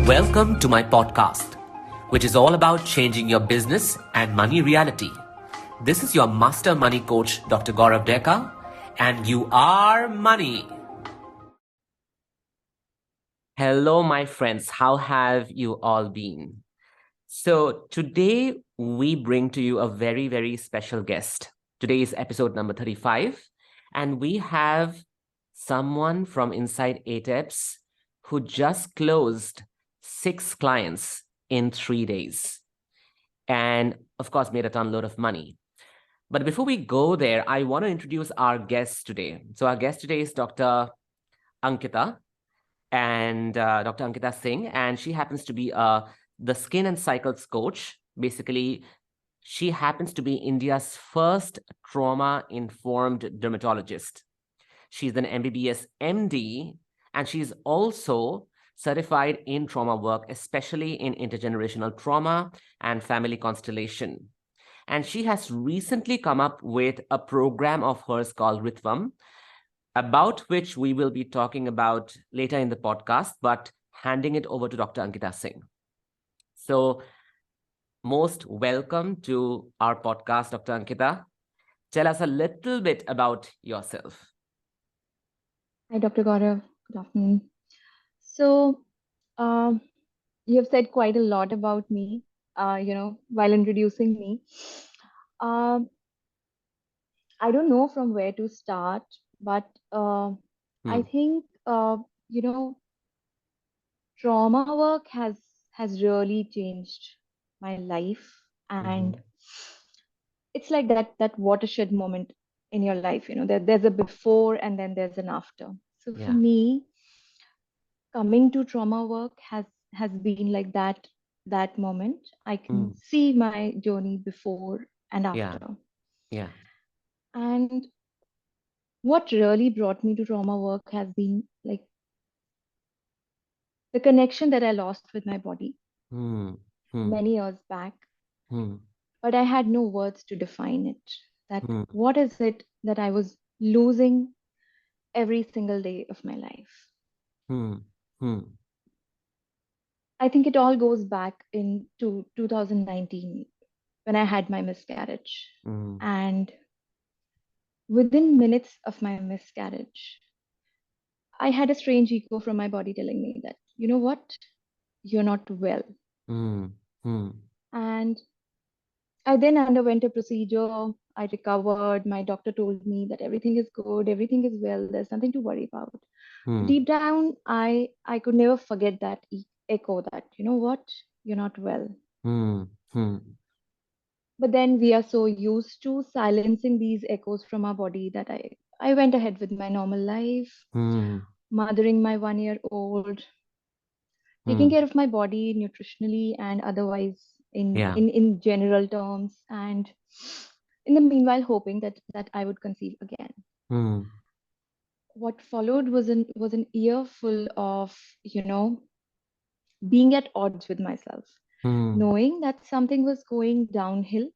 Welcome to my podcast, which is all about changing your business and money reality. This is your master money coach, Dr. Gaurav Deka, and you are money. Hello, my friends. How have you all been? So today we bring to you a very, very special guest. Today is episode number 35, and we have someone from inside ATEPS who just closed 6 clients in 3 days and, of course, made a ton load of money. But before we go there, I want to introduce our guest today. So our guest today is Dr. Ankita and Dr. Ankita Singh, and she happens to be the skin and cycles coach. Basically, she happens to be India's first trauma-informed dermatologist. She's an MBBS MD, and she's also certified in trauma work, especially in intergenerational trauma and family constellation. And she has recently come up with a program of hers called RITHVAM, about which we will be talking about later in the podcast, but handing it over to Dr. Ankita Singh. So, most welcome to our podcast, Dr. Ankita. Tell us a little bit about yourself. Hi, Dr. Gaurav. Good afternoon. So, you have said quite a lot about me, while introducing me. Um, I don't know from where to start, but I think, trauma work has really changed my life, and it's like that watershed moment in your life. There's a before and then there's an after. So for Yeah. me, coming to trauma work has been like that moment. I can see my journey before and Yeah. after. Yeah. And what really brought me to trauma work has been like the connection that I lost with my body many years back, but I had no words to define it. That what is it that I was losing every single day of my life? I think it all goes back into 2019 when I had my miscarriage. And within minutes of my miscarriage, I had a strange echo from my body telling me that, you know what, you're not well. And I then underwent a procedure. I recovered. My doctor told me that everything is good, everything is well, there's nothing to worry about. Deep down, I could never forget that echo that, you know what, you're not well. But then we are so used to silencing these echoes from our body that I went ahead with my normal life, mothering my 1 year old, taking care of my body nutritionally and otherwise in general terms, and in the meanwhile hoping that I would conceive again. What followed was an year full of, being at odds with myself, knowing that something was going downhill,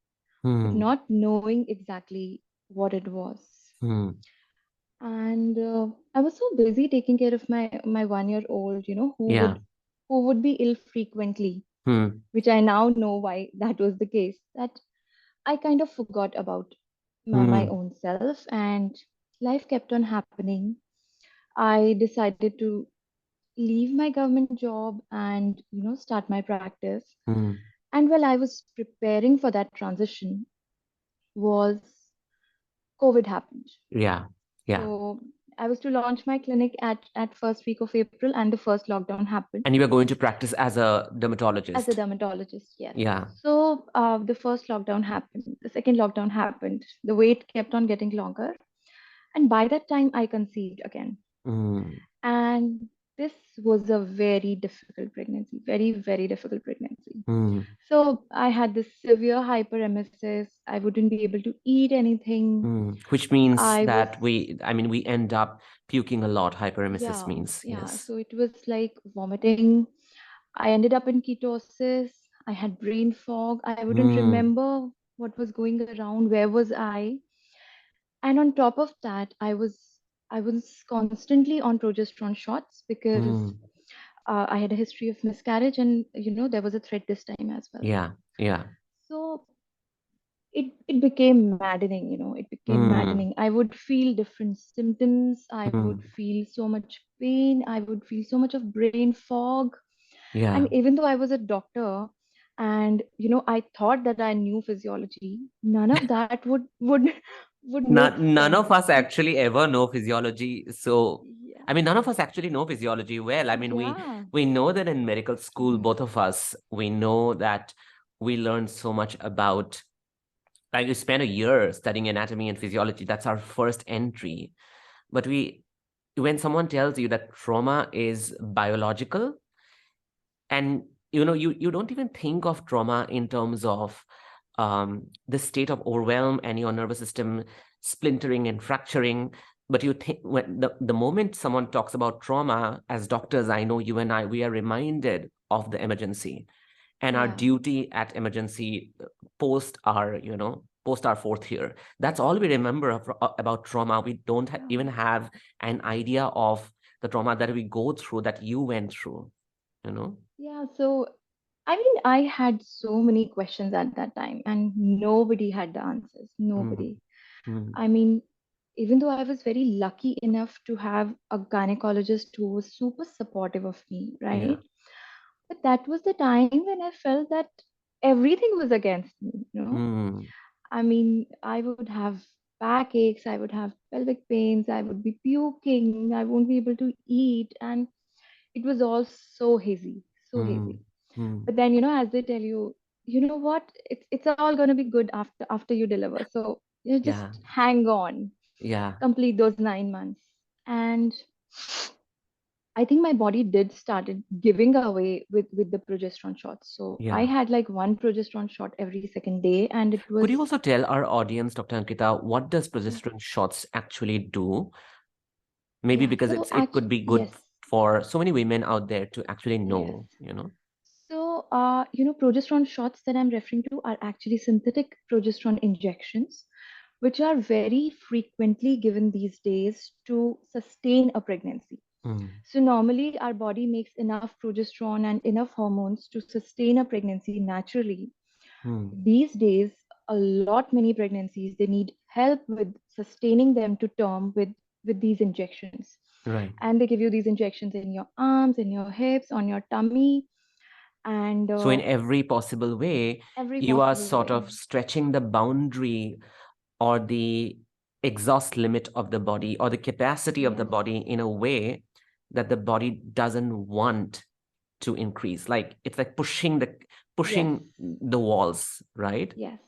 but not knowing exactly what it was. And I was so busy taking care of my 1 year old, who would be ill frequently, which I now know why that was the case. That I kind of forgot about my own self, and life kept on happening. I decided to leave my government job and start my practice. And while I was preparing for that transition, was COVID happened. Yeah. Yeah. So I was to launch my clinic at first week of April, and the first lockdown happened. And you were going to practice as a dermatologist. As a dermatologist, yes. Yeah. So the first lockdown happened. The second lockdown happened. The wait kept on getting longer. And by that time, I conceived again. And this was a very difficult pregnancy, very, very difficult pregnancy. So I had this severe hyperemesis. I wouldn't be able to eat anything. Which means that we end up puking a lot. Hyperemesis means. Yeah. Yes. So it was like vomiting. I ended up in ketosis. I had brain fog. I wouldn't remember what was going around. Where was I? And on top of that, I was constantly on progesterone shots because I had a history of miscarriage, and there was a threat this time as well. Yeah. So it became maddening, it became Mm. maddening. I would feel different symptoms. I would Mm. feel so much pain. I would feel so much of brain fog. Yeah. And even though I was a doctor, and I thought that I knew physiology, none of that would would make None sense. of us actually ever know physiology. So, Yeah. I mean, none of us actually know physiology well. I mean, Yeah. we know that in medical school, both of us, we know that we learned so much about, like, we spent a year studying anatomy and physiology. That's our first entry. But when someone tells you that trauma is biological, and you don't even think of trauma in terms of the state of overwhelm and your nervous system splintering and fracturing, but you think, when the moment someone talks about trauma, as doctors, I know you and I, we are reminded of the emergency and our Yeah. duty at emergency, post our fourth year. That's all we remember about trauma. We don't even have an idea of the trauma that we go through, that you went through, you know. Yeah. So, I mean, I had so many questions at that time, and nobody had the answers. Mm, Nobody. mm, I mean, even though I was very lucky enough to have a gynecologist who was super supportive of me, yeah. right? But that was the time when I felt that everything was against me. Mm, I mean, I would have backaches, I would have pelvic pains, I would be puking, I won't be able to eat, and it was all so hazy, so mm, hazy. mm. But then, as they tell you, you know what? It's all gonna be good after you deliver. So just Yeah. hang on, Yeah. complete those 9 months. And I think my body did started giving away with the progesterone shots. So I Yeah. had like one progesterone shot every second day, and it Could was you also tell our audience, Dr. Ankita, what does yeah, progesterone shots actually do? Maybe yeah. because So it could actually, be good yes, for so many women out there to actually yes. know. So progesterone shots that I'm referring to are actually synthetic progesterone injections, which are very frequently given these days to sustain a pregnancy. Mm, So normally our body makes enough progesterone and enough hormones to sustain a pregnancy naturally. mm, These days, a lot many pregnancies they need help with sustaining them to term with these injections. right. And they give you these injections in your arms, in your hips, on your tummy, and So in every possible way, every you are possible sort way. of stretching the boundary or the exhaust limit of the body or the capacity of the Yes, body in a way that the body doesn't want to increase. Like it's like yes, pushing the walls, right? yes.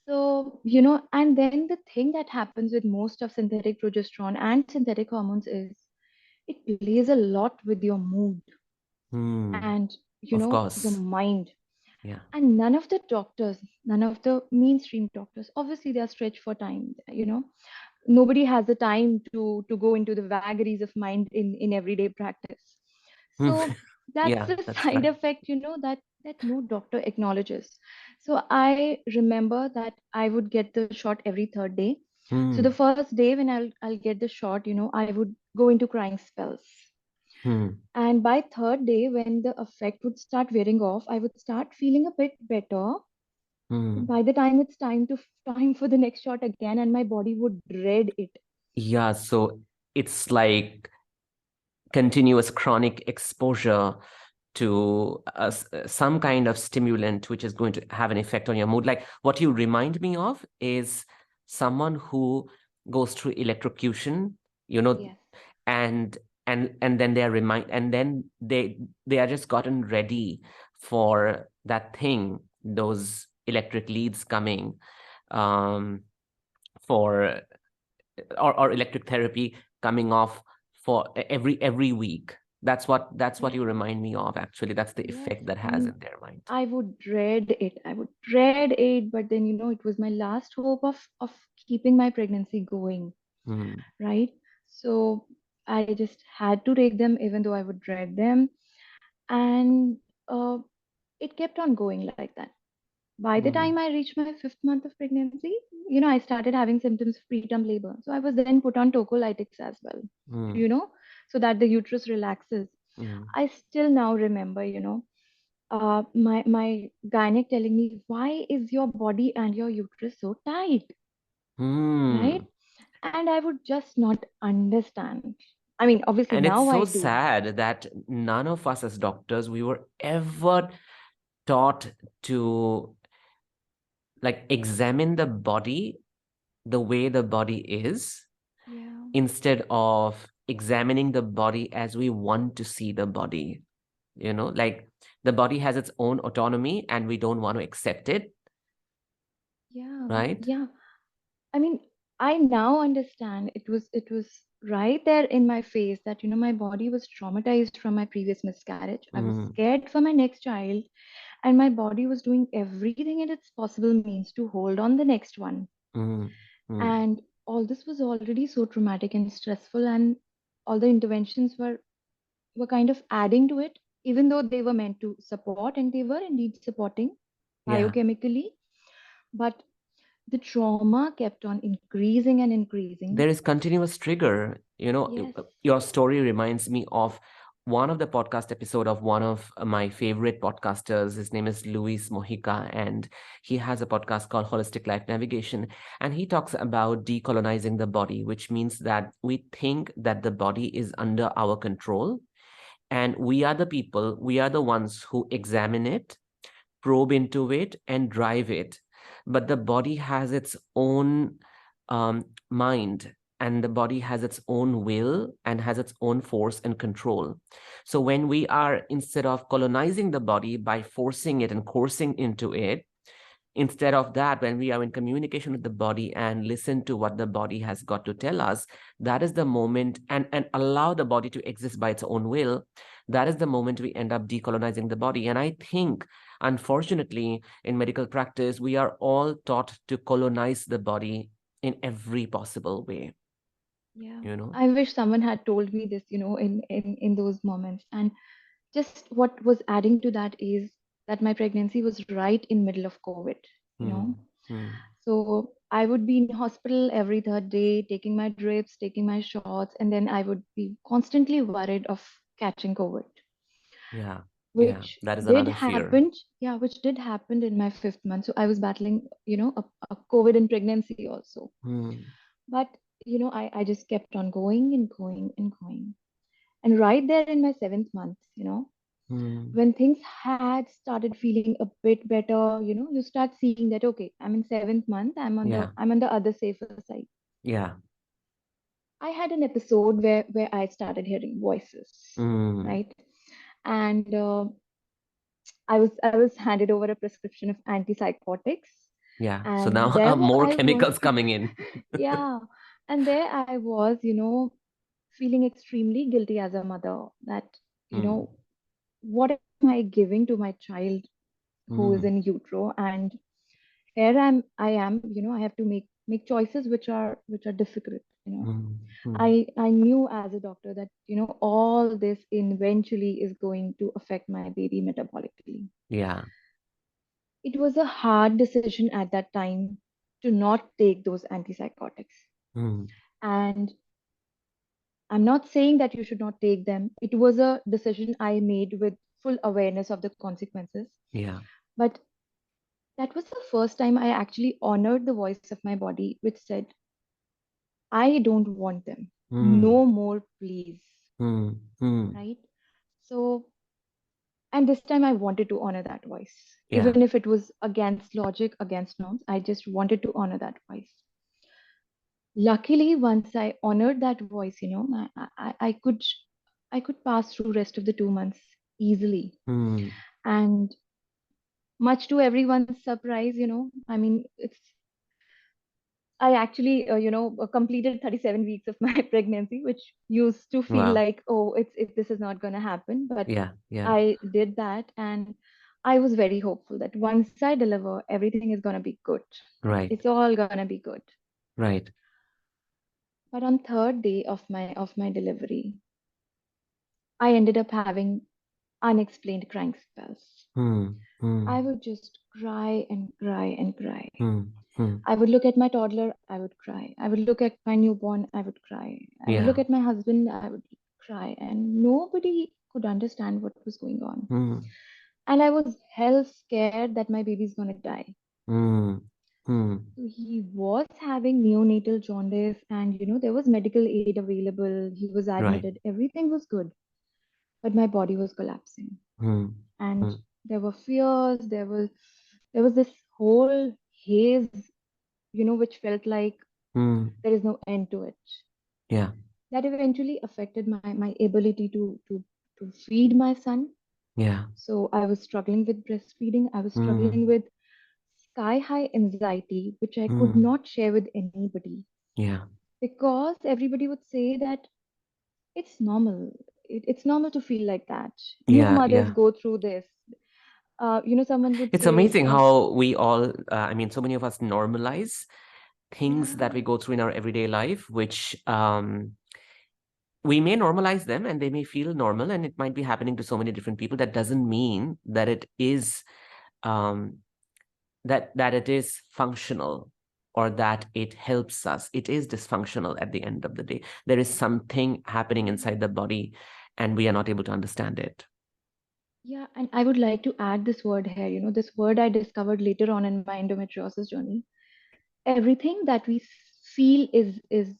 So, and then the thing that happens with most of synthetic progesterone and synthetic hormones is it plays a lot with your mood Hmm. and, Of your course. mind. Yeah. And none of the doctors, none of the mainstream doctors, obviously they are stretched for time. Nobody has the time to go into the vagaries of mind in everyday practice. Hmm. So that's Yeah, a that's side right. effect, that no doctor acknowledges. So I remember that I would get the shot every third day. So the Hmm. first day when I'll get the shot, I would go into crying spells. Hmm. And by third day, when the effect would start wearing off, I would start feeling a bit better. Hmm. By the time it's time for the next shot again, and my body would dread it. Yeah, so it's like continuous chronic exposure to some kind of stimulant which is going to have an effect on your mood. Like what you remind me of is someone who goes through electrocution, you know, Yes, and and then they are and then they are just gotten ready for that thing, those electric leads coming, um, for or electric therapy coming off for every week. That's what you yes, remind me of, actually. That's the yes. effect that has And in their mind. I would dread it. I would dread it, but then it was my last hope of keeping my pregnancy going, Mm, right? So I just had to take them, even though I would dread them, and uh, it kept on going like that. By the mm, time I reached my fifth month of pregnancy, I started having symptoms of preterm labor. So I was then put on tocolytics as well, mm, you know, so that the uterus relaxes. I still now remember, my gynaec telling me, why is your body and your uterus so tight? Right? And I would just not understand. I mean, obviously And it's now so I do. sad that none of us as doctors, we were ever taught to like examine the body the way the body is, Yeah. instead of examining the body as we want to see the body. Like the body has its own autonomy and we don't want to accept it, Yeah. right? Yeah. I mean, I now understand it was right there in my face that my body was traumatized from my previous miscarriage. I was scared for my next child, and my body was doing everything in its possible means to hold on the next one. And all this was already so traumatic and stressful, and all the interventions were kind of adding to it, even though they were meant to support, and they were indeed supporting Yeah. biochemically. But the trauma kept on increasing and increasing. There is continuous trigger. Yes. Your story reminds me of one of the podcast episode of one of my favorite podcasters. His name is Luis Mojica, and he has a podcast called Holistic Life Navigation. And he talks about decolonizing the body, which means that we think that the body is under our control, and we are the people, we are the ones who examine it, probe into it, and drive it. But the body has its own mind, and the body has its own will and has its own force and control. So when we are, instead of colonizing the body by forcing it and coursing into it, instead of that, when we are in communication with the body and listen to what the body has got to tell us, that is the moment, and allow the body to exist by its own will, that is the moment we end up decolonizing the body. And I think, unfortunately, in medical practice, we are all taught to colonize the body in every possible way. Yeah. I wish someone had told me this, in those moments. And just what was adding to that is that my pregnancy was right in middle of COVID, you know. So I would be in hospital every third day, taking my drips, taking my shots, and then I would be constantly worried of catching COVID. Yeah. Which That is did another fear. happen. Yeah, which did happen in my 5th month. So I was battling, a COVID in pregnancy also. But I just kept on going and going and going. And right there in my 7th month, when things had started feeling a bit better, you start seeing that, okay, I'm in 7th month, I'm on the other safer side. Yeah. I had an episode where I started hearing voices, right? And I was handed over a prescription of antipsychotics, Yeah. So and now there more I was, chemicals coming in. yeah, and there I was, feeling extremely guilty as a mother that, what am I giving to my child who is in utero? And here I am, I have to make choices which are difficult. I knew as a doctor that all this eventually is going to affect my baby metabolically. Yeah. It was a hard decision at that time to not take those antipsychotics. And I'm not saying that you should not take them. It was a decision I made with full awareness of the consequences. Yeah. But that was the first time I actually honored the voice of my body, which said, I don't want them. No more, please. Right? So, and this time I wanted to honor that voice. Yeah. Even if it was against logic, against norms, I just wanted to honor that voice. Luckily, once I honored that voice, I could pass through rest of the 2 months easily. And much to everyone's surprise, I mean, I actually, completed 37 weeks of my pregnancy, which used to feel Wow. like, oh, this is not going to happen. But Yeah. Yeah. I did that, and I was very hopeful that once I deliver, everything is going to be good. Right. It's all going to be good. Right. But on third day of my delivery, I ended up having unexplained crying spells. I would just cry and cry and cry. I would look at my toddler, I would cry. I would look at my newborn, I would cry. I would look Yeah. at my husband, I would cry. And nobody could understand what was going on. And I was hell scared that my baby's gonna die. So he was having neonatal jaundice, and there was medical aid available. He was admitted. Everything was good, but my body was collapsing. And there were fears. There was this whole haze, which felt like there is no end to it. Yeah. That eventually affected my ability to feed my son. Yeah. So I was struggling with breastfeeding. I was struggling with sky high anxiety, which I could not share with anybody. Yeah. Because everybody would say that it's normal. It's normal to feel like that. New Yeah. mothers Yeah. go through this. Someone would It's say, amazing how we all, so many of us normalize things that yeah, we go through in our everyday life, which we may normalize them and they may feel normal, and it might be happening to so many different people. That doesn't mean that it is um, that it is functional or that it helps us. It is dysfunctional at the end of the day. There is something happening inside the body and we are not able to understand it. yeah, and I would like to add this word here. This word I discovered later on in my endometriosis journey. Everything that we feel is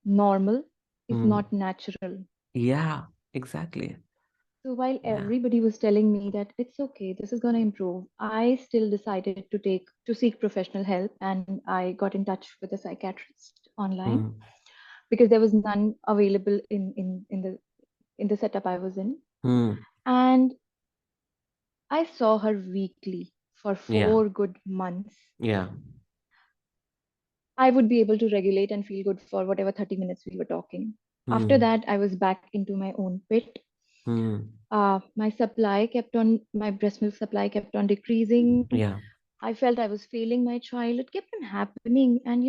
normal is not natural. Yeah, exactly. So while Yeah. everybody was telling me that it's okay, this is going to improve, I still decided to seek professional help, and I got in touch with a psychiatrist online because there was none available in the setup I was in. And I saw her weekly for Yeah. 4 good months. Yeah. I would be able to regulate and feel good for whatever 30 minutes we were talking. After that, I was back into my own pit. My breast milk supply kept on decreasing. Yeah. I felt I was failing my child. It kept on happening. And,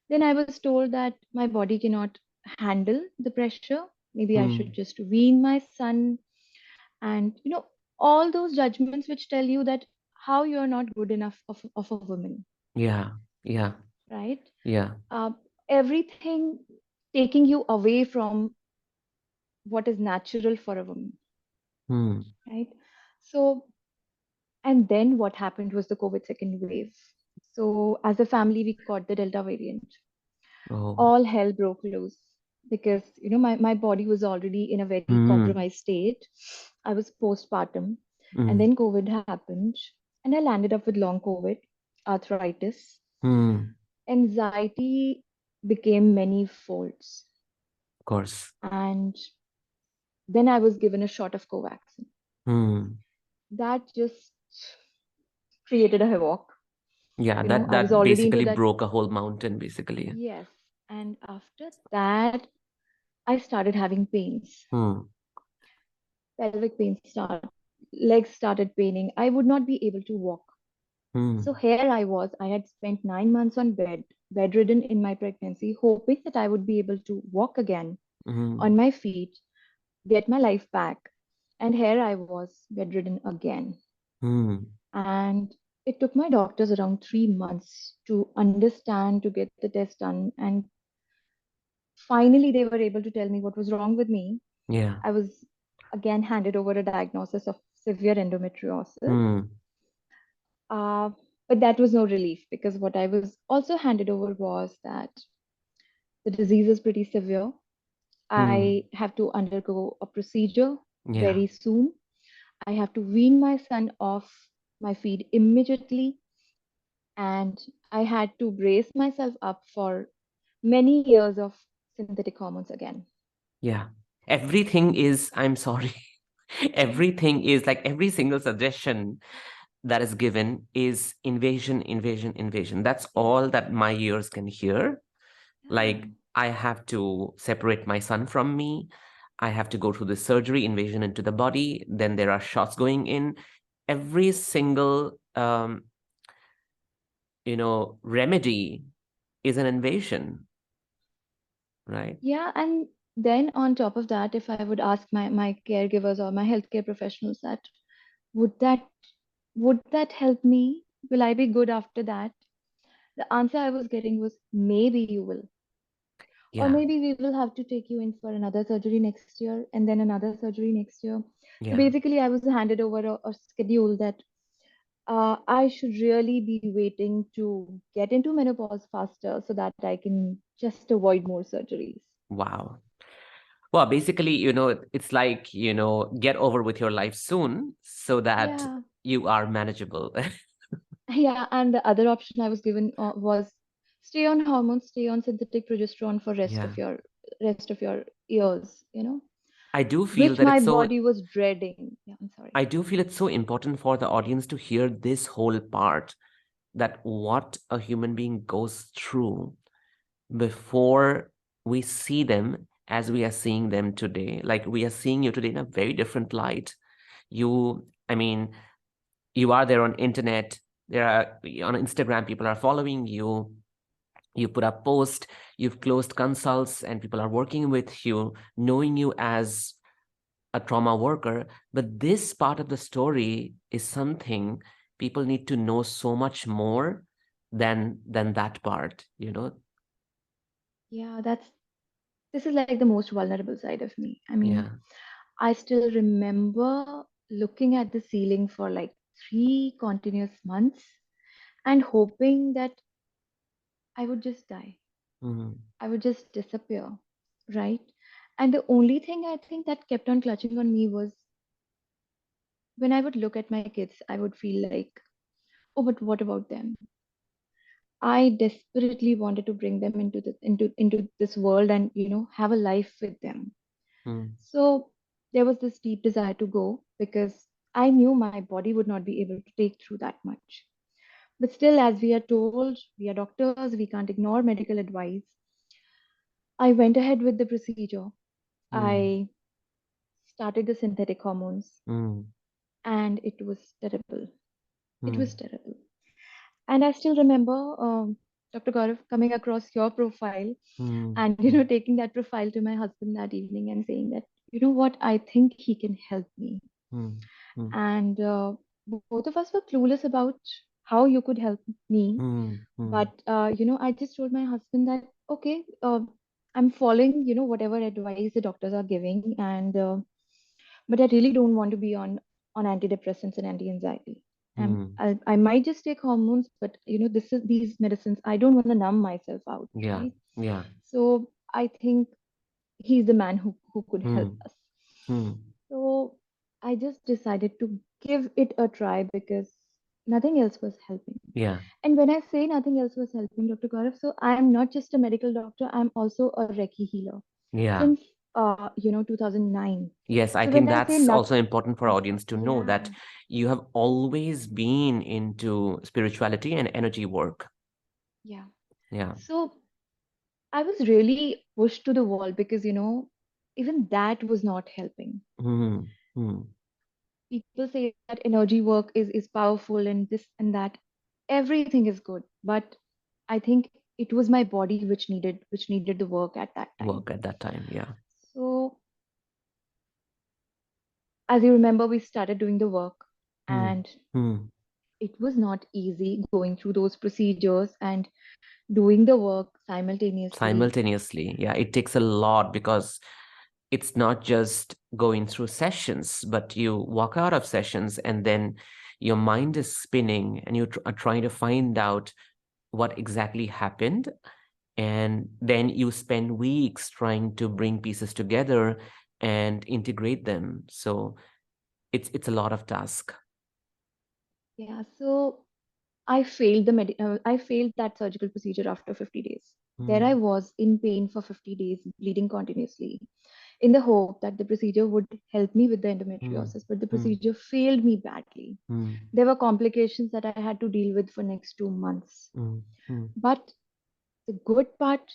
then I was told that my body cannot handle the pressure. Maybe I should just wean my son. And, all those judgments which tell you that how you're not good enough of a woman, Yeah. Yeah. right? Yeah. Uh, Everything taking you away from what is natural for a woman, right? So, and then what happened was the COVID second wave. So, as a family, we caught the Delta variant. Oh. All hell broke loose because, my body was already in a very compromised state. I was postpartum, and then COVID happened, and I landed up with long COVID, arthritis, anxiety became many folds. Of course. And then I was given a shot of Covaxin. That just created a havoc. Yeah, I was that already into basically that. broke a whole mountain, basically. Yes. And after that, I started having pains. Pelvic pains legs started paining. I would not be able to walk. So here I was. I had spent 9 months on bedridden in my pregnancy, hoping that I would be able to walk again on my feet, get my life back. And here I was, bedridden again. And it took my doctors around 3 months to understand, to get the test done. And finally, they were able to tell me what was wrong with me. Yeah. I was again handed over a diagnosis of severe endometriosis. Uh, but that was no relief because what I was also handed over was that the disease is pretty severe. I have to undergo a procedure Yeah. very soon. I have to wean my son off my feed immediately. And I had to brace myself up for many years of synthetic hormones again. Yeah. Everything is, I'm sorry, everything is like every single suggestion that is given is invasion, invasion, invasion. That's all that my ears can hear. Like, I have to separate my son from me. I have to go through the surgery, invasion into the body. Then there are shots going in. Every single, remedy is an invasion, right? Yeah, and then on top of that, if I would ask my caregivers or my healthcare professionals that would that would that help me? Will I be good after that? The answer I was getting was maybe you will. Or maybe we will have to take you in for another surgery next year and then another surgery next year. So basically, I was handed over a schedule that I should really be waiting to get into menopause faster so that I can just avoid more surgeries. Wow. Well, basically, it's like, get over with your life soon so that Yeah. you are manageable. Yeah, and the other option I was given was stay on hormones, stay on synthetic progesterone for rest of your years, I do feel which that my it's so body was dreading. Yeah, I'm sorry. I do feel it's so important for the audience to hear this whole part, that what a human being goes through before we see them as we are seeing them today. Like, we are seeing you today in a very different light. I mean, you are there on internet, there are on Instagram, people are following you, you put up posts, you've closed consults, and people are working with you, knowing you as a trauma worker. But this part of the story is something people need to know so much more than that part. Yeah, this is like the most vulnerable side of me. I mean, Yeah. I still remember looking at the ceiling for like 3 continuous months and hoping that I would just die. Mm, I would just disappear, right? And the only thing I think that kept on clutching on me was when I would look at my kids, I would feel like, oh, but what about them? I desperately wanted to bring them into this world and have a life with them. mm, So there was this deep desire to go because I knew my body would not be able to take through that much. But still, as we are told, we are doctors, we can't ignore medical advice. I went ahead with the procedure. mm, I started the synthetic hormones, mm, and it was terrible. It mm, was terrible. And I still remember Dr. Gaurav coming across your profile mm, and mm, taking that profile to my husband that evening and saying that, you know what, I think he can help me. mm, mm, And both of us were clueless about how you could help me. mm, mm, But I just told my husband that okay, I'm following whatever advice the doctors are giving, and but I really don't want to be on antidepressants and anti-anxiety. mm. I might just take hormones, but these medicines. I don't want to numb myself out, Yeah. right? Yeah. So I think he's the man who could help Mm, us. mm. So I just decided to give it a try because nothing else was helping. Yeah. And when I say nothing else was helping, Dr. Gaurav, so I am not just a medical doctor, I'm also a Reiki healer Yeah. since 2009. Yes, I So think when I say that's not, also important for our audience to know, that yeah, you have always been into spirituality and energy work. yeah. Yeah. So I was really pushed to the wall because even that was not helping. Mm, mm, People say that energy work is powerful and this and that. Everything is good, but I think it was my body which needed the work at that time. work at that time. Yeah. So as you remember, we started doing the work, Mm, and mm. it was not easy going through those procedures and doing the work simultaneously. Simultaneously. Yeah, it takes a lot, because it's not just going through sessions, but you walk out of sessions and then your mind is spinning and you are trying to find out what exactly happened. And then you spend weeks trying to bring pieces together and integrate them. So it's a lot of task. Yeah, so I failed that surgical procedure after 50 days. There I Mm, was in pain for 50 days, bleeding continuously, in the hope that the procedure would help me with the mm, endometriosis, but the mm, procedure failed me badly. mm, There were complications that I had to deal with for next 2 months. mm, mm, But the good part,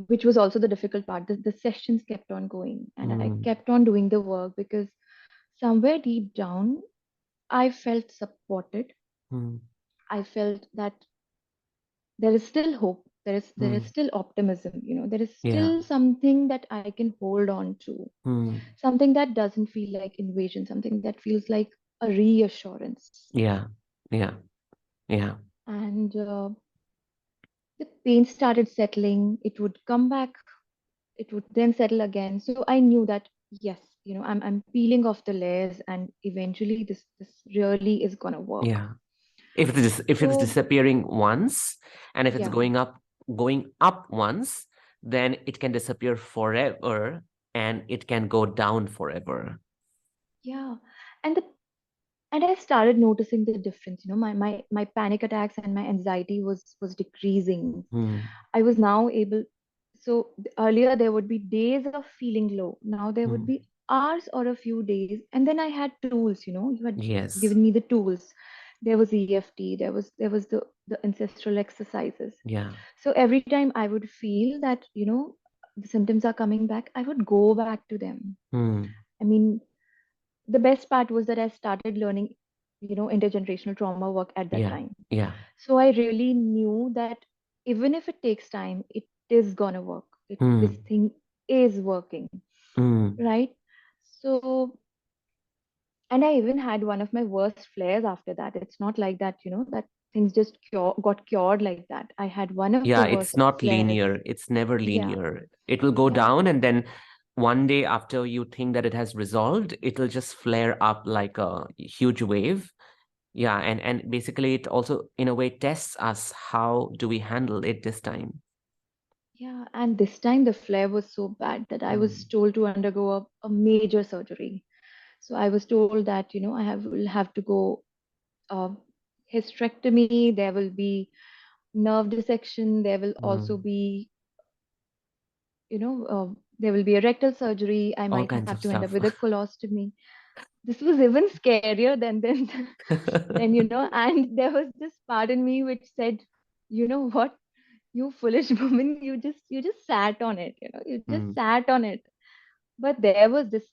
which was also the difficult part, the sessions kept on going and I mm, kept on doing the work because somewhere deep down, I felt supported. mm. I felt that there is still hope. There is Mm. still optimism. There is Yeah. still something that I can hold on to. Mm. Something that doesn't feel like invasion. Something that feels like a reassurance. Yeah. Yeah. Yeah. And the pain started settling. It would come back, it would then settle again. So I knew that yes, I'm peeling off the layers, and eventually this really is gonna work. Yeah. If it's So disappearing once, and if it's yeah, going up once, then it can disappear forever, and it can go down forever. yeah. And the and I started noticing the difference. My panic attacks and my anxiety was decreasing. Hmm. I was now able. So earlier there would be days of feeling low. Now there would Hmm. be hours or a few days, and then I had tools. You had Yes. given me the tools. There was EFT. There was the ancestral exercises. Yeah. So every time I would feel that the symptoms are coming back, I would go back to them. Hmm. I mean, the best part was that I started learning, intergenerational trauma work at that Yeah. time. Yeah. So I really knew that even if it takes time, it is gonna work. This Hmm. thing is working, Hmm. right? So, and I even had one of my worst flares after that. It's not like that, that things just got cured like that. I had one of the Yeah, it's worst not flares. linear. It's never Yeah, linear. It will go yeah, down, and then one day after you think that it has resolved, it'll just flare up like a huge wave. Yeah, and basically it also in a way tests us how do we handle it this time. yeah. And this time the flare was so bad that I was Mm, told to undergo a major surgery. So I was told that, will have to go uh, hysterectomy, there will be nerve dissection, there will also mm. be, there will be a rectal surgery. I All might kinds have of to end up stuff. with a colostomy. This was even scarier than and there was this part in me which said, you know what, you foolish woman, you just sat on it, you just Mm, sat on it. But there was this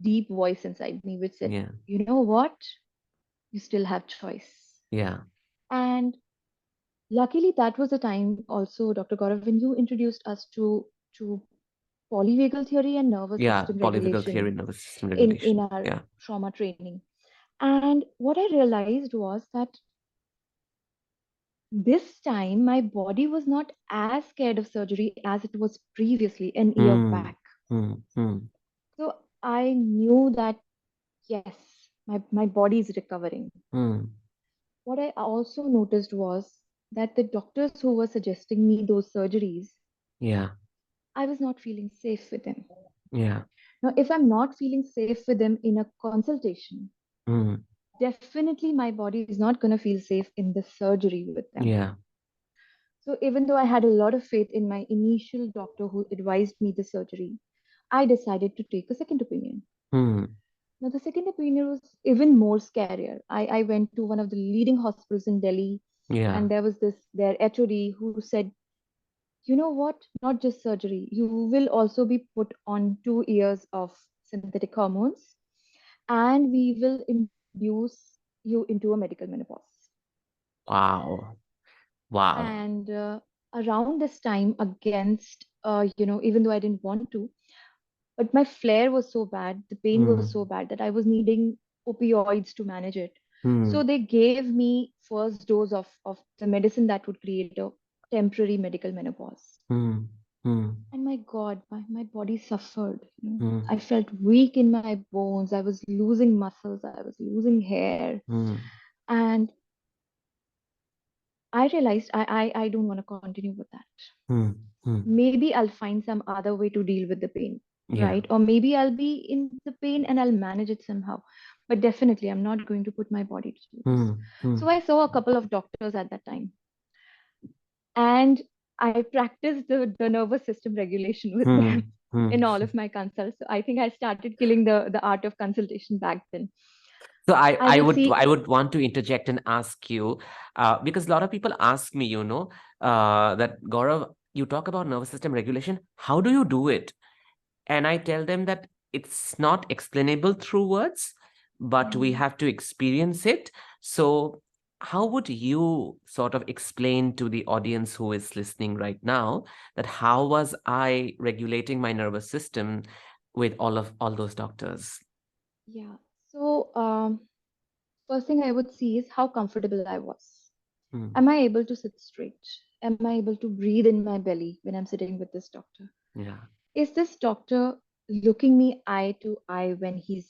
deep voice inside me which said, yeah, you know what, you still have choice. yeah, And luckily, that was the time also, Dr. Gaurav, when you introduced us to polyvagal theory and nervous yeah. system Polyvagal theory, regulation nervous system in regulation. our Yeah. trauma training. And what I realized was that this time my body was not as scared of surgery as it was previously an year Mm, back. mm, mm, So I knew that yes, my body is recovering. mm. What I also noticed was that the doctors who were suggesting me those surgeries, Yeah, I was not feeling safe with them. yeah, Now, if I'm not feeling safe with them in a consultation, mm, definitely my body is not going to feel safe in the surgery with them. yeah, So, even though I had a lot of faith in my initial doctor who advised me the surgery, I decided to take a second opinion. mm, Now, the second opinion was even more scarier. I went to one of the leading hospitals in Delhi, yeah. and there was their HOD who said, you know what, not just surgery, you will also be put on 2 years of synthetic hormones, and we will induce you into a medical menopause. Wow, wow. And around this time, against, even though I didn't want to, but my flare was so bad, the pain was so Mm, bad that I was needing opioids to manage it. So mm, they gave me first dose of the medicine that would create a temporary medical menopause. mm, mm, And my God, my body suffered. mm, I felt weak in my bones. I was losing muscles. I was losing hair. mm, And I realized I don't want to continue with that. mm, mm. Maybe I'll find some other way to deal with the pain, Yeah. right? Or maybe I'll be in the pain and I'll manage it somehow. But definitely, I'm not going to put my body to do this. Mm, mm, So I saw a couple of doctors at that time. And I practiced the nervous system regulation with them mm, mm. in all of my consults. So I think I started killing the art of consultation back then. So I, I I would would seek, I would want to interject and ask you, because a lot of people ask me, that Gaurav, you talk about nervous system regulation. How do you do it? And I tell them that it's not explainable through words, but we mm, have to experience it. So, how would you sort of explain to the audience who is listening right now that how was I regulating my nervous system with all those doctors? yeah. So first thing I would see is how comfortable I was. Hmm. Am I able to sit straight? Am I able to breathe in my belly when I'm sitting with this doctor? Yeah. Is this doctor looking me eye to eye when he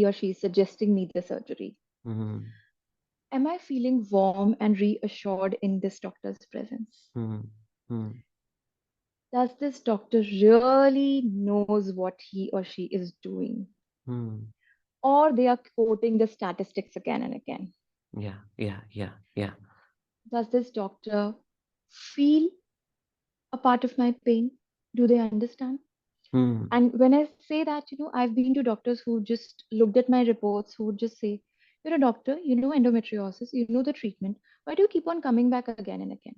or she is suggesting me the surgery? Mm-hmm. Am I feeling warm and reassured in this doctor's presence? Mm-hmm. Does this doctor really knows what he or she is doing? Mm-hmm. Or they are quoting the statistics again and again? Yeah. Yeah. Yeah. Yeah. Does this doctor feel a part of my pain? Do they understand? Mm. And when I say that, I've been to doctors who just looked at my reports, who would just say, "You're a doctor, you know endometriosis, you know the treatment. Why do you keep on coming back again and again?"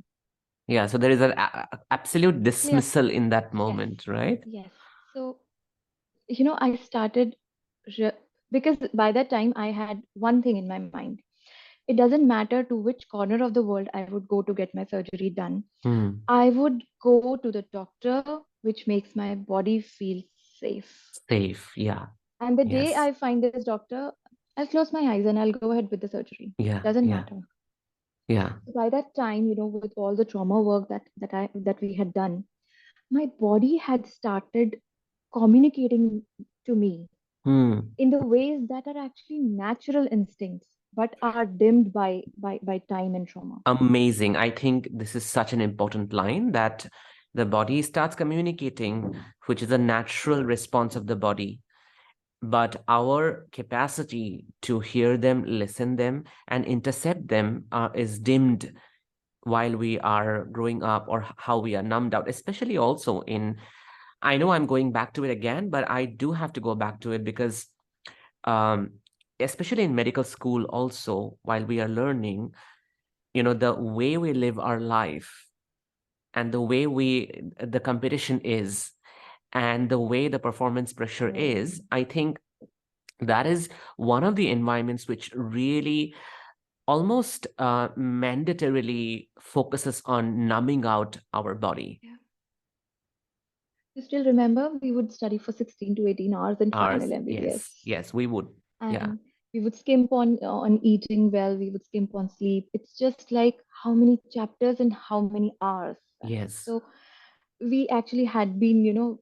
Yeah. So there is an absolute Clear. dismissal in that Yes. moment, right? Yes. So, I started re- because by that time I had one thing in my mind. It doesn't matter to which corner of the world I would go to get my surgery done. Mm. I would go to the doctor which makes my body feel safe. Safe. Yeah. And the day Yes. I find this doctor, I'll close my eyes and I'll go ahead with the surgery. Yeah. Doesn't Yeah. matter. Yeah. So by that time, with all the trauma work that we had done, my body had started communicating to me Hmm. in the ways that are actually natural instincts, but are dimmed by time and trauma. Amazing. I think this is such an important line that the body starts communicating, which is a natural response of the body. But our capacity to hear them, listen them, and intercept them is dimmed while we are growing up, or how we are numbed out, especially also in, I know I'm going back to it again, but I do have to go back to it because um, especially in medical school also, while we are learning, the way we live our life and the way the competition is and the way the performance pressure is, I think that is one of the environments which really almost mandatorily focuses on numbing out our body. Yeah. You still remember we would study for 16 to 18 hours in final Ours, yes, MBBS, yes, we would. Yeah, and we would skimp on eating well, we would skimp on sleep. It's just like how many chapters and how many hours. yes, So we actually had been,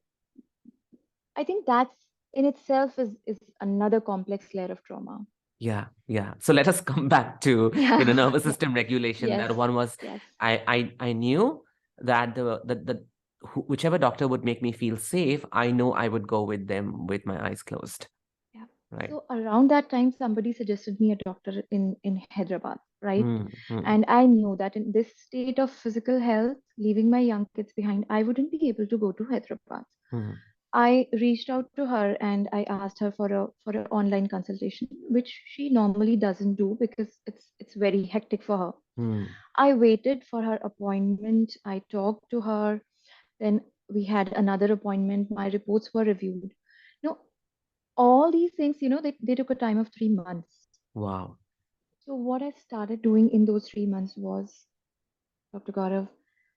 I think that's in itself is another complex layer of trauma. yeah, yeah. So let us come back to Yeah. nervous system regulation. Yes. That one was, Yes. I knew that whichever doctor would make me feel safe, I know I would go with them with my eyes closed. Yeah. Right. So around that time, somebody suggested me a doctor in Hyderabad, right? Hmm. Hmm. And I knew that in this state of physical health, leaving my young kids behind, I wouldn't be able to go to Hyderabad. Hmm. I reached out to her and I asked her for an online consultation, which she normally doesn't do because it's very hectic for her. Hmm. I waited for her appointment. I talked to her. Then we had another appointment. My reports were reviewed. No, all these things, they took a time of 3 months. Wow. So what I started doing in those 3 months was, Dr. Gaurav,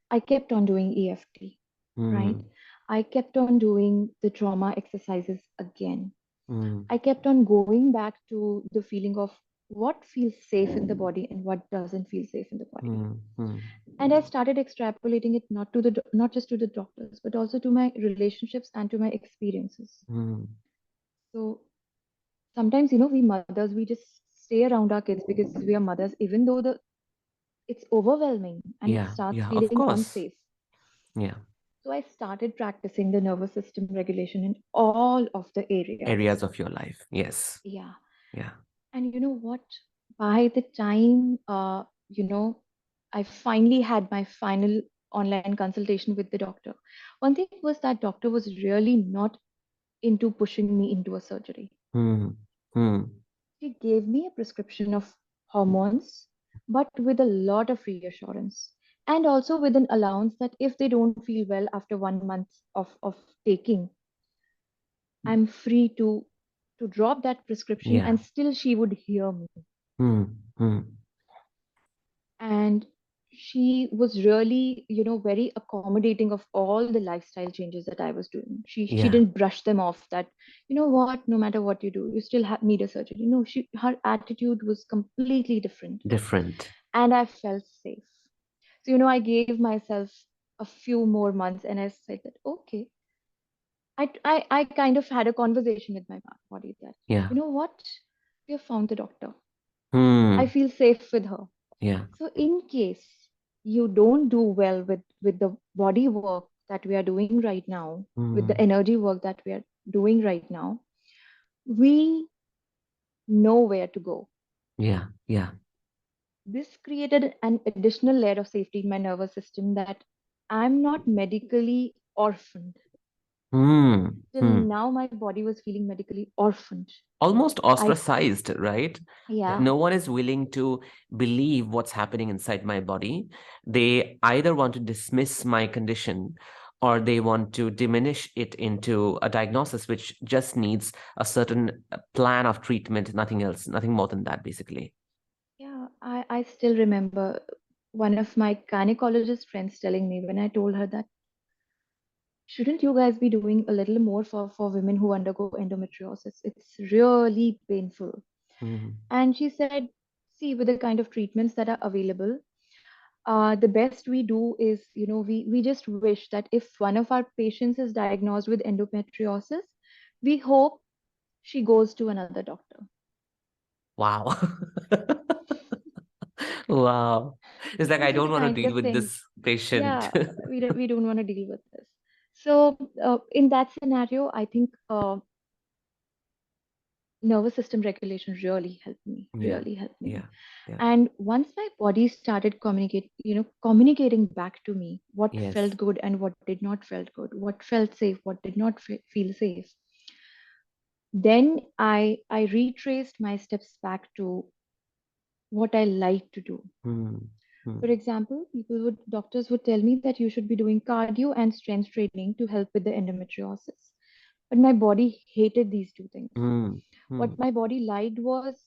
I kept on doing EFT, right? Hmm. I kept on doing the trauma exercises again. Hmm. I kept on going back to the feeling of what feels safe in the body and what doesn't feel safe in the body. Hmm. Hmm. And I started extrapolating it not just to the doctors, but also to my relationships and to my experiences. Hmm. So sometimes, we mothers, we just stay around our kids because we are mothers, even though the it's overwhelming and it Yeah. starts Yeah. Of feeling course. unsafe. Yeah. So I started practicing the nervous system regulation in all of the areas. Areas of your life. Yes. Yeah. Yeah. And you know what? By the time, I finally had my final online consultation with the doctor, one thing was that doctor was really not into pushing me into a surgery. Hmm. Hmm. She gave me a prescription of hormones, but with a lot of reassurance. And also with an allowance that if they don't feel well after 1 month of taking, I'm free to drop that prescription Yeah. and still she would hear me. Hmm. Hmm. And she was really, very accommodating of all the lifestyle changes that I was doing. She Yeah. didn't brush them off that, what, no matter what you do, you still need a surgery. No, her attitude was completely different. Different. And I felt safe. So, I gave myself a few more months and I said that, okay, I kind of had a conversation with my body that, Yeah. you know what? We have found the doctor. I Hmm. feel safe with her. Yeah. So in case you don't do well with the body work that we are doing right now, with the Hmm. energy work that we are doing right now, we know where to go. Yeah. Yeah. This created an additional layer of safety in my nervous system that I'm not medically orphaned. Hmm. Till Hmm. now, my body was feeling medically orphaned. Almost I, ostracized, right? Like yeah, no one is willing to believe what's happening inside my body. They either want to dismiss my condition or they want to diminish it into a diagnosis which just needs a certain plan of treatment, nothing else, nothing more than that, basically. yeah, I still remember one of my gynecologist friends telling me when I told her that shouldn't you guys be doing a little more for women who undergo endometriosis? It's really painful. Mm, And she said, see, with the kind of treatments that are available, the best we do is, we just wish that if one of our patients is diagnosed with endometriosis, we hope she goes to another doctor. wow. Wow. It's like, I These are don't the want to kind deal of with things. this patient. Yeah, we don't want to deal with this. So in that scenario, I think nervous system regulation Yeah. really helped me. Yeah. Yeah. And once my body started communicating back to me what Yes. felt good and what did not felt good, what felt safe, what did not feel safe, then I retraced my steps back to what I like to do. Hmm. Hmm. For example, doctors would tell me that you should be doing cardio and strength training to help with the endometriosis. But my body hated these two things. Hmm. Hmm. What my body liked was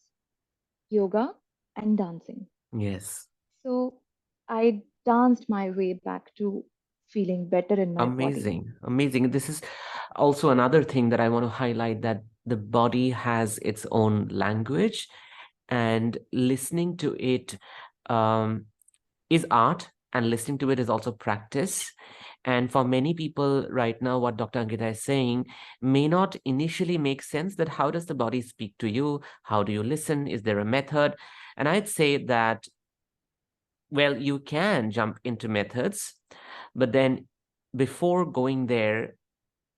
yoga and dancing. Yes. So I danced my way back to feeling better in my body. Amazing. Amazing. This is also another thing that I want to highlight, that the body has its own language, and listening to it um, is art, and listening to it is also practice. And for many people right now, what Dr. Ankita is saying may not initially make sense, that how does the body speak to you? How do you listen? Is there a method? And I'd say that, well, you can jump into methods, but then before going there,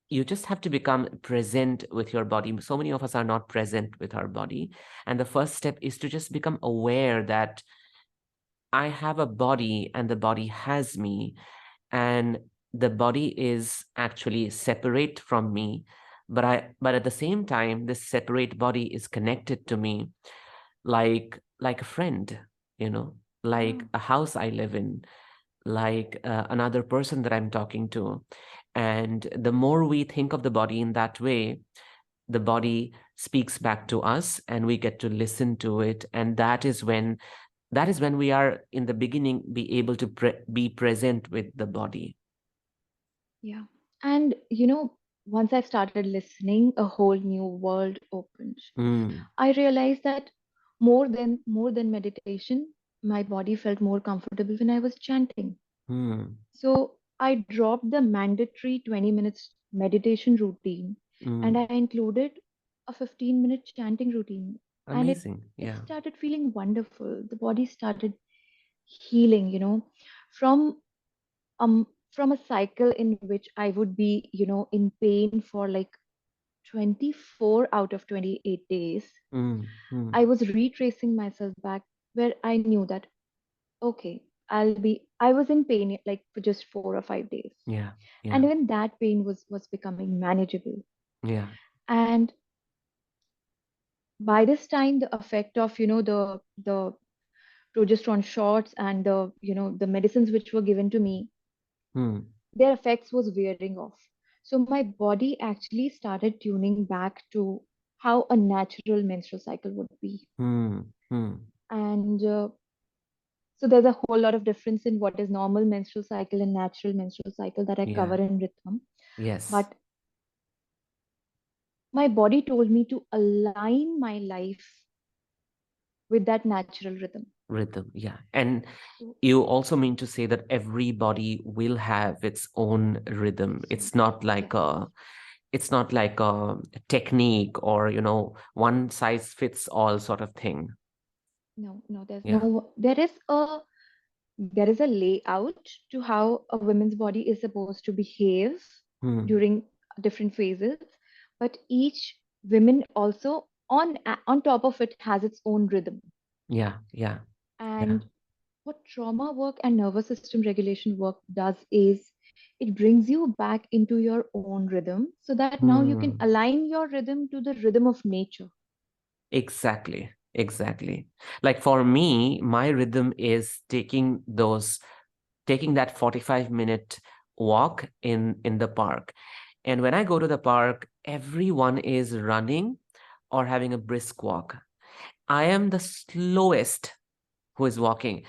you just have to become present with your body. So many of us are not present with our body. And the first step is to just become aware that I have a body and the body has me, and the body is actually separate from me. But at the same time, this separate body is connected to me, like a friend, like Yeah. a house I live in, like another person that I'm talking to. And the more we think of the body in that way, the body speaks back to us and we get to listen to it. And that is when we are in the beginning be able to be present with the body. Yeah. And once I started listening, a whole new world opened. Mm, I realized that more than meditation, my body felt more comfortable when I was chanting. mm, So I dropped the mandatory 20 minutes meditation routine and I mm. included a 15-minute chanting routine. And Amazing. it Yeah. started feeling wonderful. The body started healing, from from a cycle in which I would be, in pain for like 24 out of 28 days. Mm, mm. I was retracing myself back where I knew that, okay, I was in pain like for just 4 or 5 days. Yeah. And Yeah. even that pain was becoming manageable. Yeah. And by this time, the effect of, the progesterone shots and the medicines which were given to me, Mm, their effects was wearing off. So my body actually started tuning back to how a natural menstrual cycle would be. mm, mm. And so there's a whole lot of difference in what is normal menstrual cycle and natural menstrual cycle that I cover Yeah. in Rhythm. Yes. But my body told me to align my life with that natural rhythm. Rhythm, yeah. And you also mean to say that every body will have its own rhythm. It's not like a technique or, one size fits all sort of thing. No, no, Yeah. there is a layout to how a woman's body is supposed to behave during different phases, but each woman also on top of it has its own rhythm. Yeah, yeah, yeah. And what trauma work and nervous system regulation work does is it brings you back into your own rhythm so that now you can Hmm. align your rhythm to the rhythm of nature. Exactly, exactly. Like for me, my rhythm is taking that 45-minute walk in the park. And when I go to the park, everyone is running or having a brisk walk. I am the slowest who is walking.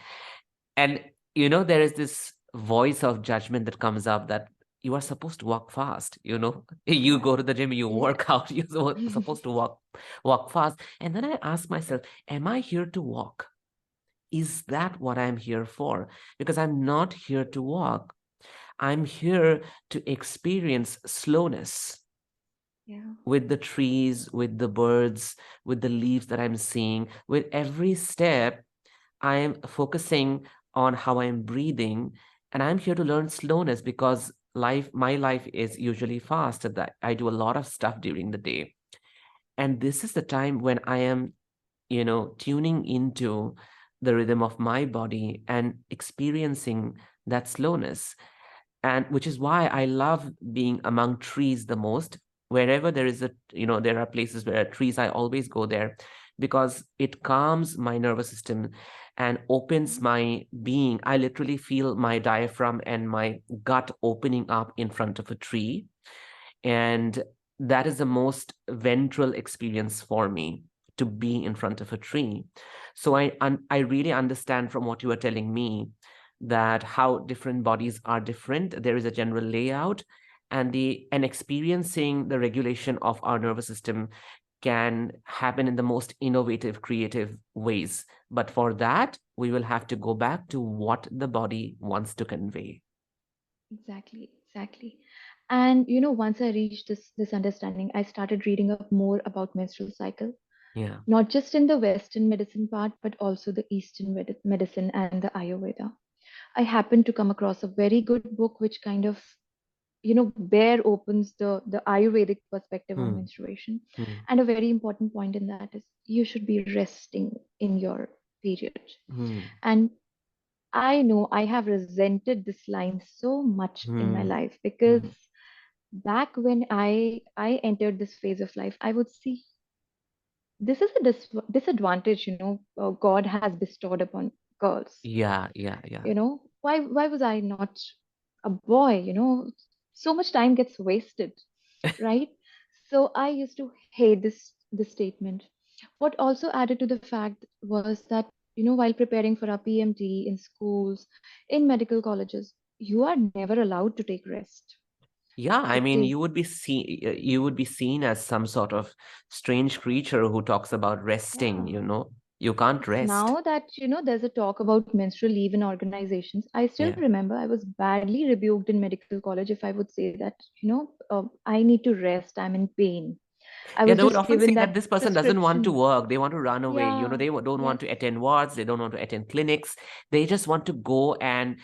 And there is this voice of judgment that comes up that you are supposed to walk fast. You Yeah. go to the gym, you Yeah. work out, you're supposed to walk fast. And then I ask myself, am I here to walk? Is that what I'm here for? Because I'm not here to walk. I'm here to experience slowness Yeah. with the trees, with the birds, with the leaves that I'm seeing. With every step, I'm focusing on how I'm breathing, and I'm here to learn slowness because my life is usually fast. And that I do a lot of stuff during the day. And this is the time when I am, tuning into the rhythm of my body and experiencing that slowness. And which is why I love being among trees the most. Wherever there is there are places where trees, I always go there because it calms my nervous system and opens my being. I literally feel my diaphragm and my gut opening up in front of a tree. And that is the most ventral experience for me, to be in front of a tree. So I really understand from what you are telling me that how different bodies are different. There is a general layout, and experiencing the regulation of our nervous system can happen in the most innovative, creative ways. But for that, we will have to go back to what the body wants to convey. Exactly, exactly. And once I reached this understanding, I started reading up more about menstrual cycle, Yeah. not just in the Western medicine part, but also the Eastern medicine and the Ayurveda. I happened to come across a very good book which kind of bare opens the Ayurvedic perspective on Hmm. menstruation. Hmm. And a very important point in that is you should be resting in your period. Hmm. And I know I have resented this line so much in my Hmm. life because Hmm. back when I entered this phase of life, I would see this is a disadvantage, God has bestowed upon girls. Yeah, yeah, yeah. Why was I not a boy? So much time gets wasted, right? So I used to hate this statement. What also added to the fact was that while preparing for our PMT in schools, in medical colleges, you are never allowed to take rest. Yeah, I It mean, is you would be seen as some sort of strange creature who talks about resting, Yeah. You can't rest. Now that there's a talk about menstrual leave in organizations, I still Yeah. remember I was badly rebuked in medical college if I would say that I need to rest, I'm in pain. I Yeah, was they would just often given say that that this person doesn't want to prescription. work. They want to run away. Yeah. Don't want Yes. to attend wards. They don't want to attend clinics. They just want to go. And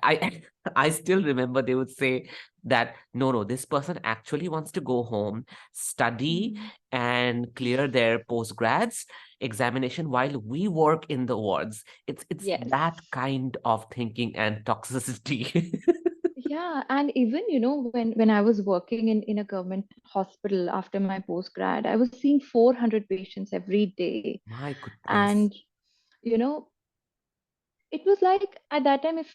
I I still remember they would say that no, no, this person actually wants to go home, study, Mhm. and clear their postgrads examination while we work in the wards. It's Yes. that kind of thinking and toxicity. Yeah, and even when I was working in a government hospital after my postgrad, I was seeing 400 patients every day. My goodness. And you know it was like at that time, if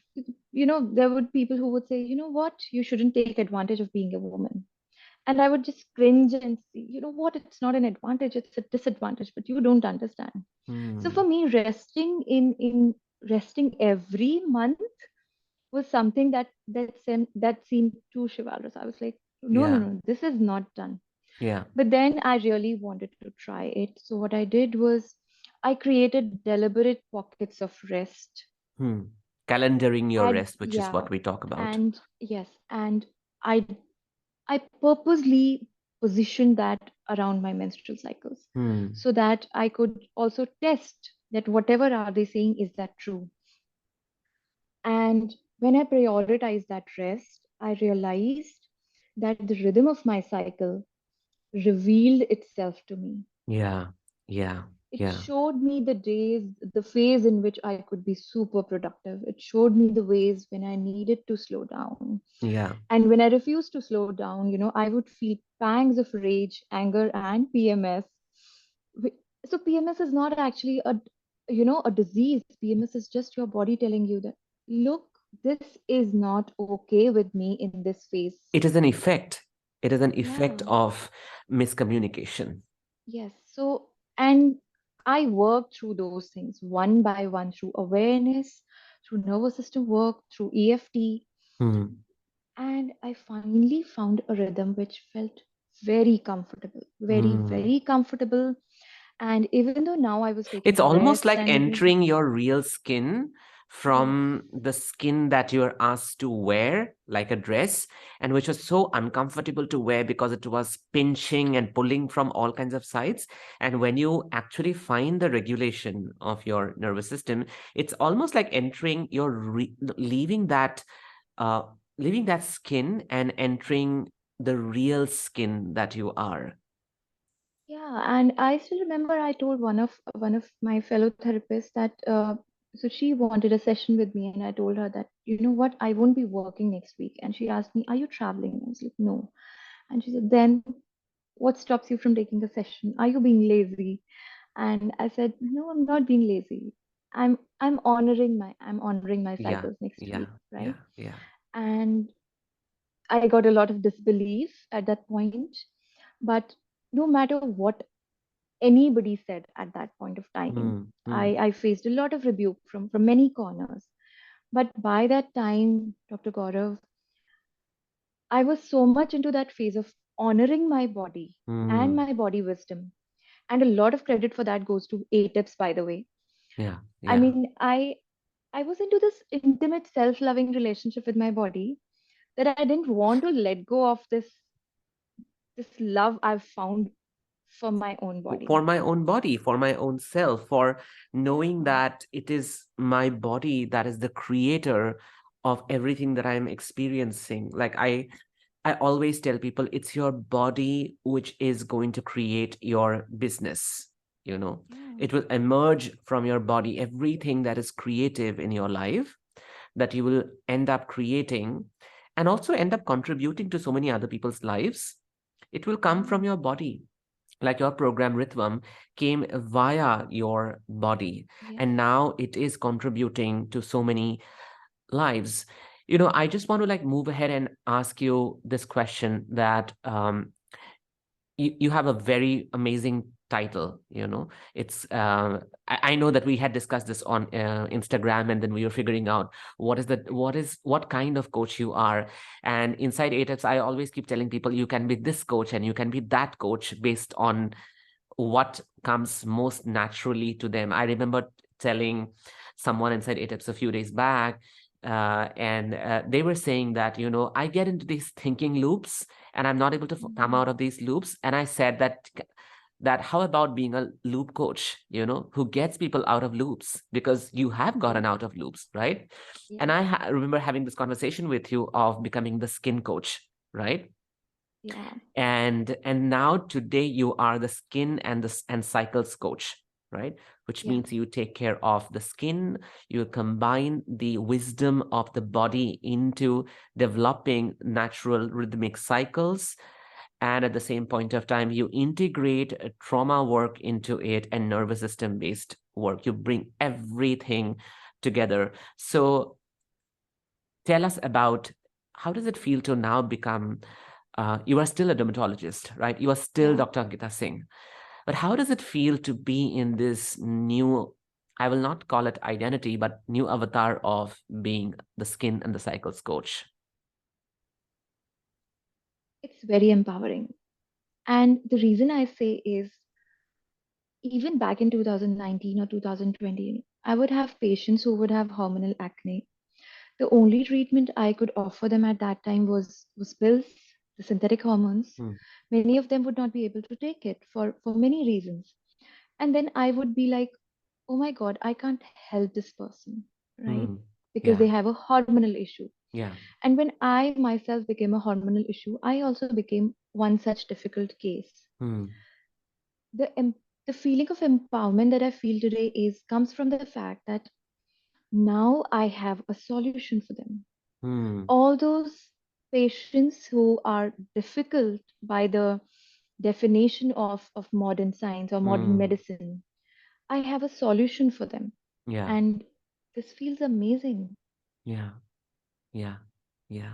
there would people who would say, what, you shouldn't take advantage of being a woman. And I would just cringe and see, what, it's not an advantage, it's a disadvantage, but you don't understand. So for Hmm. me, resting every month was something that seemed too chivalrous. I was like, no, no, Yeah. no, this is not done. Yeah. But then I really wanted to try it. So what I did was I created deliberate pockets of rest. Calendaring your And rest, which is yeah, what we talk about. and yes, and I I purposely positioned that around my menstrual cycles so that I could also test that whatever are they saying, is that true? And when I prioritized that rest, I realized that the rhythm of my cycle revealed itself to me. Yeah, yeah, It yeah, showed me the days, the phase in which I could be super productive. It showed me the ways when I needed to slow down. yeah. And when I refused to slow down, I would feel pangs of rage, anger, and PMS. So PMS is not actually a disease. PMS is just your body telling you that, look, this is not okay with me in this phase. It is an effect. It is an effect Yeah. of miscommunication. Yes. So, and I worked through those things one by one through awareness, through nervous system work, through EFT. Hmm. And I finally found a rhythm which felt very comfortable, very, Hmm. very comfortable. And even though now I was It's taking almost breaths like and everything, entering your real skin yes, from the skin that you're asked to wear, like a dress, and which was so uncomfortable to wear because it was pinching and pulling from all kinds of sides. And when you actually find the regulation of your nervous system, it's almost like entering your uh, leaving that skin and entering the real skin that you are. yeah. And I still remember I told one of my fellow therapists that so she wanted a session with me, and I told her that, you know what, I won't be working next week. And she asked me, "Are you traveling?" I was like, "No." And she said, "Then what stops you from taking a session? Are you being lazy?" And I said, "No, I'm not being lazy. I'm honoring my Yeah, cycles next yeah, week, yeah, right?" yeah. And I got a lot of disbelief at that point. But no matter what anybody said at that point of time, Hmm. Hmm. I faced a lot of rebuke from many corners. But by that time, Dr. Gaurav, I was so much into that phase of honoring my body and Hmm. my body wisdom. And a lot of credit for that goes to ATEPS, by the way. Yeah, I yeah. mean, I was into this intimate, self-loving relationship with my body that I didn't want to let go of this love I've found for my own For body. my own body, for my own self, for knowing Yeah. that it is my body that is the creator of everything that I'm experiencing. Like I always tell people it's your body which is going to create your business. You know, Yeah. it will emerge from your body. Everything that is creative in your life that you will end up creating and also end up contributing to so many other people's lives, it will come Yeah. from your body. Like your program RITHVAM came via your body, Yes. and now it is contributing to so many lives. You know, I just want to like move ahead and ask you this question that you have a very amazing title. You know, it's I know that we had discussed this on Instagram, and then we were figuring out what kind of coach you are. And inside ATEPS, I always keep telling people you can be this coach and you can be that coach based on what comes most naturally to them. I remember telling someone inside ATEPS a few days back, and they were saying that, you know, I get into these thinking loops and I'm not able to come Mm. out of these loops. And I said that how about being a loop coach, you know, who gets people out of loops, because you have gotten Yes. out of loops, right? And Yes. I remember having this conversation with you of becoming the skin coach, right? Yeah. And now today you are the skin and cycles coach, right? Which Yeah. means you take care of the skin, you combine the wisdom of the body into developing natural rhythmic cycles, and at the same point of time you integrate trauma work into it and nervous system based work. You bring everything together. So tell us about, how does it feel to now become, you are still a dermatologist, right? You are still Yeah. Dr. Ankita Singh. But how does it feel to be in this new, I will not call it identity, but new avatar of being the skin and the cycles coach? It's very empowering. And the reason I say is even back in 2019 or 2020, I would have patients who would have hormonal acne. The only treatment I could offer them at that time was pills, the synthetic hormones. Many of them would not be able to take it for many reasons. And then I would be like, oh my God, I can't help this person, right? Because Yeah. they have a hormonal issue. Yeah. And when I myself became a hormonal issue, I also became one such difficult case. The the feeling of empowerment that I feel today is comes from the fact that now I have a solution for them. All those patients who are difficult by the definition of modern science or modern medicine, I have a solution for them. Yeah. And this feels amazing. Yeah. Yeah. Yeah.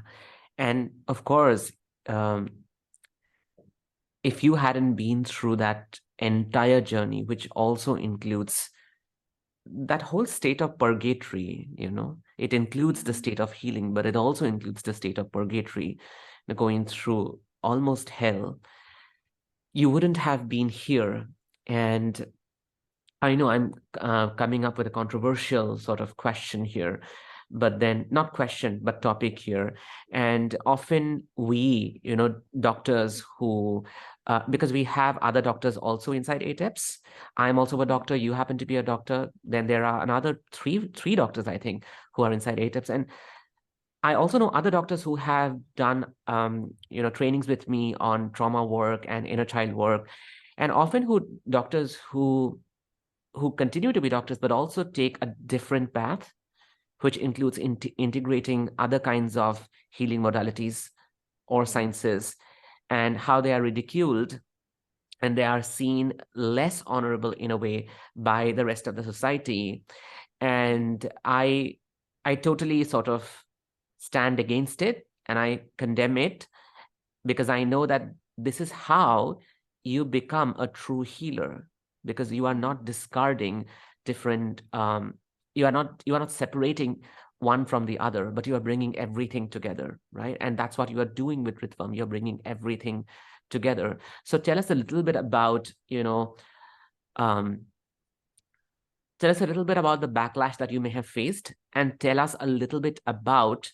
And of course, um, if you hadn't been through that entire journey, which also includes that whole state of purgatory, it includes the state of healing, but it also includes the state of purgatory, going through almost hell, you wouldn't have been here. And I know I'm coming up with a controversial sort of question here, but then not question, but topic here. And often we, doctors who, because we have other doctors also inside ATEPS. I'm also a doctor. You happen to be a doctor. Then there are another three doctors, I think, who are inside ATEPS. And I also know other doctors who have done, trainings with me on trauma work and inner child work, and often doctors who continue to be doctors, but also take a different path, which includes integrating other kinds of healing modalities or sciences, and how they are ridiculed and they are seen less honorable in a way by the rest of the society. And I totally sort of stand against it and I condemn it, because I know that this is how you become a true healer, because you are not discarding different you are not separating one from the other, but you are bringing everything together, right? And that's what you are doing with RITHVAM. You're bringing everything together. So tell us a little bit about, um, tell us a little bit about the backlash that you may have faced, and tell us a little bit about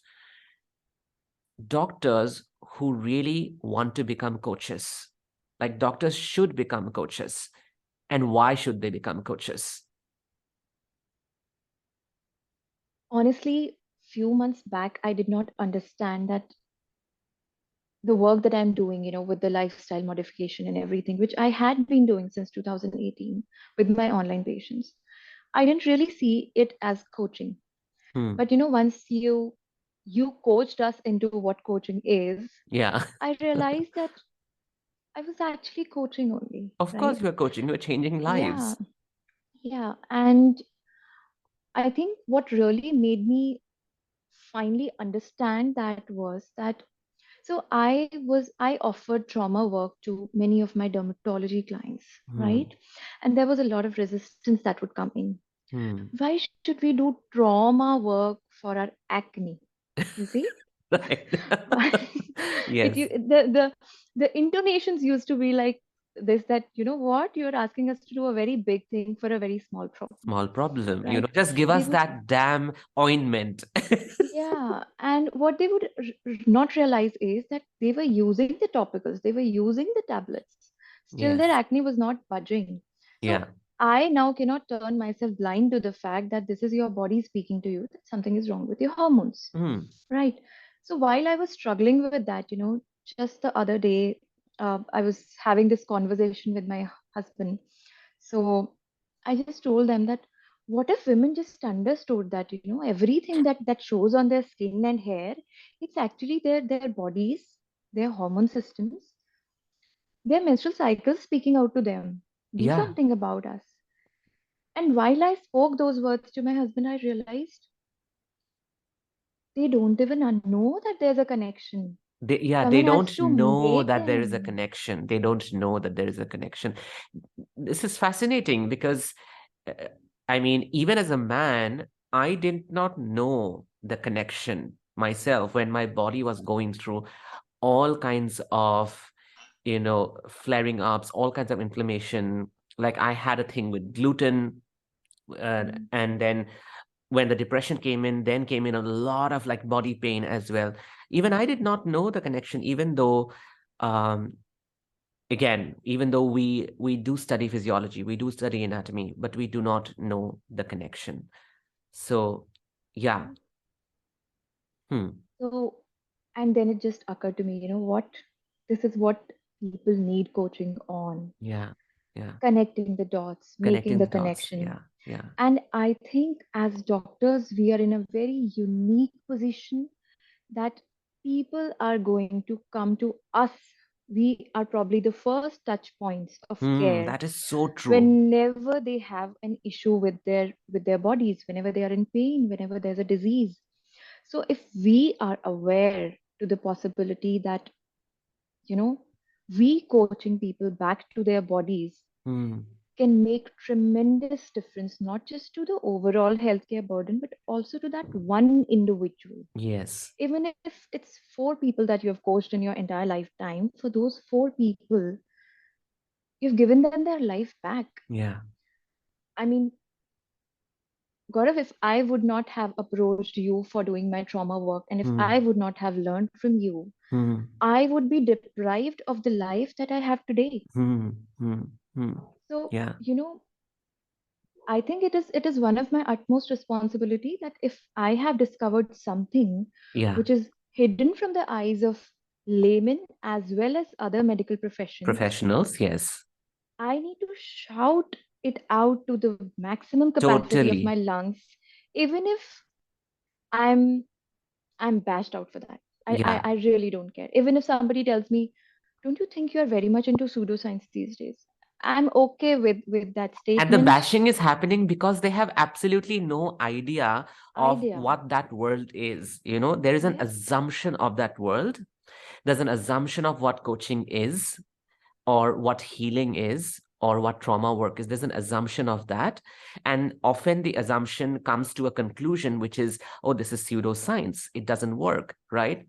doctors who really want to become coaches. Like, doctors should become coaches. And why should they become coaches? Honestly, few months back, I did not understand that the work that I'm doing, with the lifestyle modification and everything, which I had been doing since 2018 with my online patients, I didn't really see it as coaching. But once you coached us into what coaching is, Yeah. I realized that I was actually coaching only, Of course, right? you are coaching, you are changing Yeah, lives. yeah. And I think what really made me finally understand that was that so I offered trauma work to many of my dermatology clients, Hmm. right? And there was a lot of resistance that would come in. Hmm. Why should we do trauma work for our acne? You see? Right. it Yes. you the intonations used to be like this, that what you're asking us to do a very big thing for a very small problem, Small problem. right? Just give They us would, that damn ointment. yeah, and what they would not realize is that they were using the topicals, they were using the tablets. Still, their Yes. acne was not budging. So Yeah. I now cannot turn myself blind to the fact that this is your body speaking to you that something is wrong with your hormones, Hmm. right? So while I was struggling with that, just the other day, I was having this conversation with my husband. So I just told them that what if women just understood that everything that shows on their skin and hair, it's actually their bodies, their hormone systems, their menstrual cycles speaking out to them. Do Yeah. something about us. And while I spoke those words to my husband, I realized they don't even know that there's a connection. They Someone has don't to know make that there is a them. connection. They don't know that there is a connection. This is fascinating because, uh, I mean, even as a man, I did not know the connection myself when my body was going through all kinds of, flaring ups, all kinds of inflammation. Like I had a thing with gluten, and then when the depression came in, then came in a lot of like body pain as well. Even I did not know the connection, even though, um, again, even though we do study physiology, we do study anatomy, but we do not know the connection. So, yeah. So, and then it just occurred to me, what this is what people need coaching on. Yeah. Yeah. Connecting the dots, making Connecting the the dots. connection. Yeah. Yeah. And I think as doctors, we are in a very unique position that people are going to come to us. We are probably the first touch points of care That is so true. whenever they have an issue with their bodies, whenever they are in pain, whenever there's a disease. So if we are aware to the possibility that, you know, we coaching people back to their bodies can make tremendous difference, not just to the overall healthcare burden, but also to that one individual. Yes. Even if it's 4 people that you have coached in your entire lifetime, for those 4 people, you've given them their life back. Yeah. I mean, Gaurav, if I would not have approached you for doing my trauma work, and if I would not have learned from you, I would be deprived of the life that I have today. So, Yeah. I think it is one of my utmost responsibility that if I have discovered something Yeah. which is hidden from the eyes of laymen as well as other medical professions, Professionals. Yes. I need to shout it out to the maximum capacity of my Totally. lungs, even if I'm I'm bashed out for that. I, I, Yeah. I really don't care. Even if somebody tells me, don't you think you're very much into pseudoscience these days? I'm okay with that And the statement. bashing is happening because they have absolutely no idea of Idea. what that world is. There is an Yeah. assumption of that world. There's an assumption of what coaching is, or what healing is, or what trauma work is. There's an assumption of that. And often the assumption comes to a conclusion, which is, oh, this is pseudoscience. It doesn't work, right?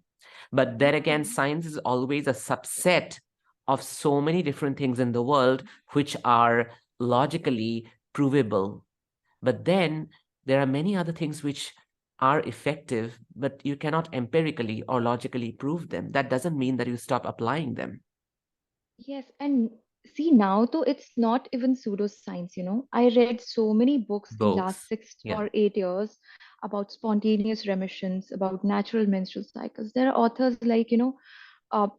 But then again, Mhm. science is always a subset of so many different things in the world which are logically provable. But then there are many other things which are effective, but you cannot empirically or logically prove them. That doesn't mean that you stop applying them. Yes, and see now though it's not even pseudoscience. I read so many books in last Books. six Yeah. or 8 years about spontaneous remissions, about natural menstrual cycles. There are authors like,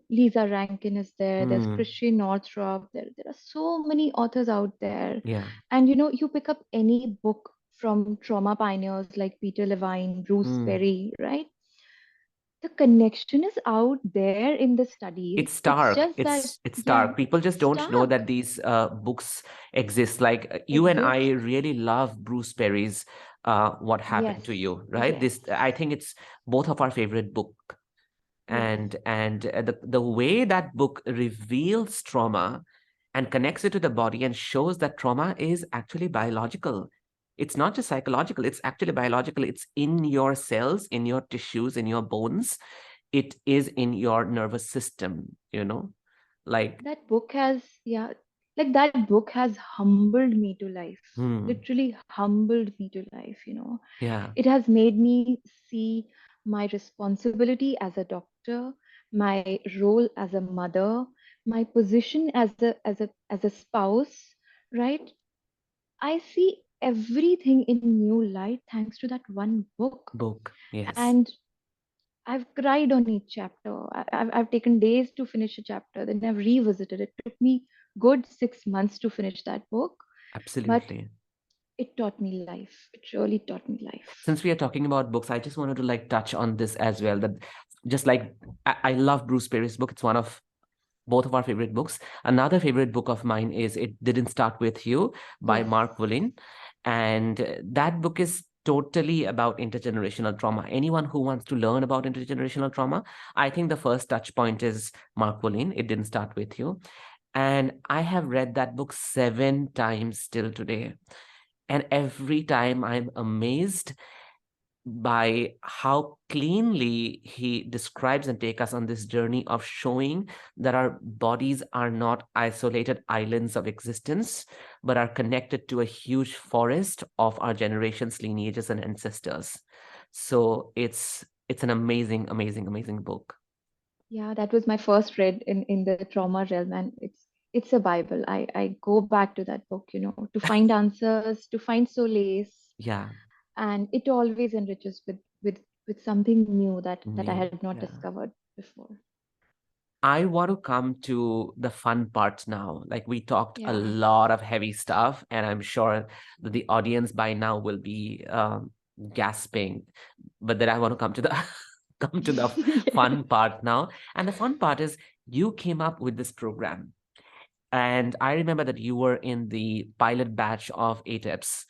Lisa Rankin is there, there's Hmm. Christian Northrup, there are so many authors out there. Yeah. And you pick up any book from trauma pioneers like Peter Levine, Bruce Hmm. Perry, right? The connection is out there in the studies. It's It's stark. just that, It's yeah, stark. People just don't know that stark these books exist. Like you and I exist. really love Bruce Perry's "What Happened Yes, to You," right? yes, This, I think, it's both of our favorite book. yes, And the way that book reveals trauma and connects it to the body and shows that trauma is actually biological. It's not just psychological, it's actually biological. It's in your cells, in your tissues, in your bones. It is in your nervous system, like. that book has, yeah, like that book has humbled me to life, Hmm. literally humbled me to life. Yeah. It has made me see my responsibility as a doctor, my role as a mother, my position as a spouse, right? I see everything in new light thanks to that one book. Book. Yes. And I've cried on each chapter. I've taken days to finish a chapter, then I've revisited it. It took me good 6 months to finish that book, but Absolutely. it taught me life. It really taught me life. Since we are talking about books, I just wanted to like touch on this as well. That just like I love Bruce Perry's book. It's one of both of our favorite books. Another favorite book of mine is "It Didn't Start With You" by Yes. Mark Woollin. And that book is totally about intergenerational trauma. Anyone who wants to learn about intergenerational trauma, I think the first touch point is Mark Woollin. "It Didn't Start With You." And I have read that book 7 times till today. And every time I'm amazed by how cleanly he describes and take us on this journey of showing that our bodies are not isolated islands of existence, but are connected to a huge forest of our generations, lineages, and ancestors. So it's an amazing, amazing, amazing book. Yeah, that was my first read in the trauma realm, and it's a Bible. I go back to that book, to find answers, to find solace, Yeah, and it always enriches with something new that I new. had not Yeah. discovered before. I want to come to the fun part now. Like we talked a Yeah. lot of heavy stuff, and I'm sure that the audience by now will be gasping. But then I want to come to the come to the Yes. fun part now. And the fun part is you came up with this program. And I remember that you were in the pilot batch of ATEPS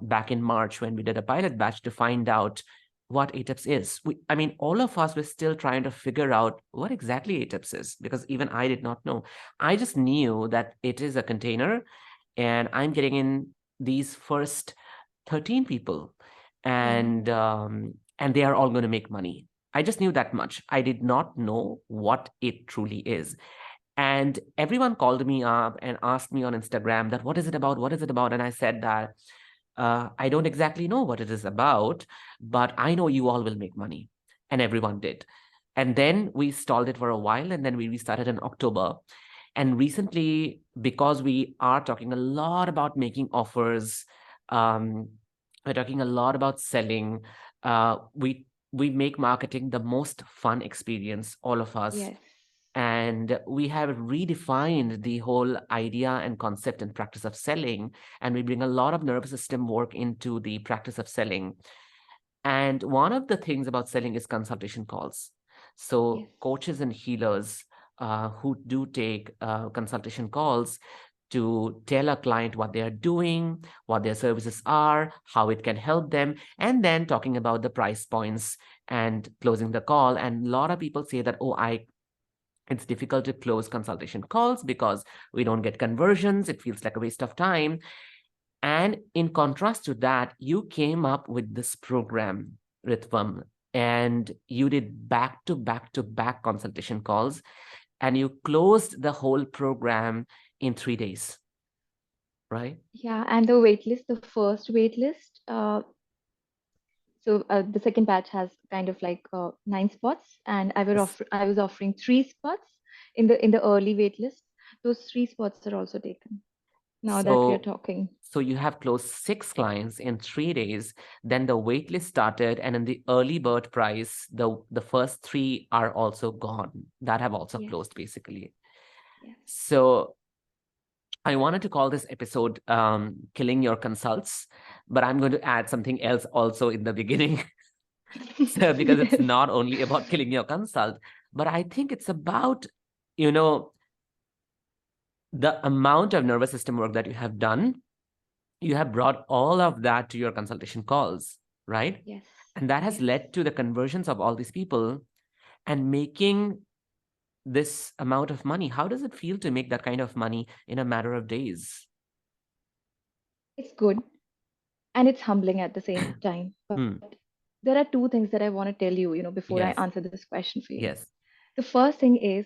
back in March when we did a pilot batch to find out what ATEPS is. I mean, all of us were still trying to figure out what exactly ATEPS is because even I did not know. I just knew that it is a container and I'm getting in these first 13 people Yeah. and they are all going to make money. I just knew that much. I did not know what it truly is. And everyone called me up and asked me on Instagram that what is it about? What is it about? And I said that I don't exactly know what it is about, but I know you all will make money. And everyone did. And then we stalled it for a while and then we restarted in October. And recently, because we are talking a lot about making offers, um, we're talking a lot about selling. We make marketing the most fun experience, all of us, Yes. and we have redefined the whole idea and concept and practice of selling, and we bring a lot of nervous system work into the practice of selling. And one of the things about selling is consultation calls. Yes. So coaches and healers who do take consultation calls to tell a client what they are doing, what their services are, how it can help them, and then talking about the price points and closing the call. And a lot of people say that, oh, it's difficult to close consultation calls because we don't get conversions. It feels like a waste of time. And in contrast to that, you came up with this program, RITHVAM, and you did back to back to back consultation calls, and you closed the whole program in 3 days, right? Yeah, and the waitlist, the first waitlist, the second batch has kind of like 9 spots, and Yes. I was offering 3 spots in the early waitlist. Those 3 spots are also taken now that we are So talking. So you have closed 6 clients in 3 days. Then the waitlist started, and in the early bird price, the first three are also gone. That have also Yes. closed basically. Yes. So I wanted to call this episode "Killing Your Consults," but I'm going to add something else also in the beginning, so because it's Yes. not only about killing your consult, but I think it's about you know the amount of nervous system work that you have done. You have brought all of that to your consultation calls, right? Yes. And that has Yes. led to the conversions of all these people and making this amount of money. How does it feel to make that kind of money in a matter of days? It's good and it's humbling at the same time. But Hmm. there are 2 things that I want to tell you, before I Yes. answer this question for you. Yes. The first thing is,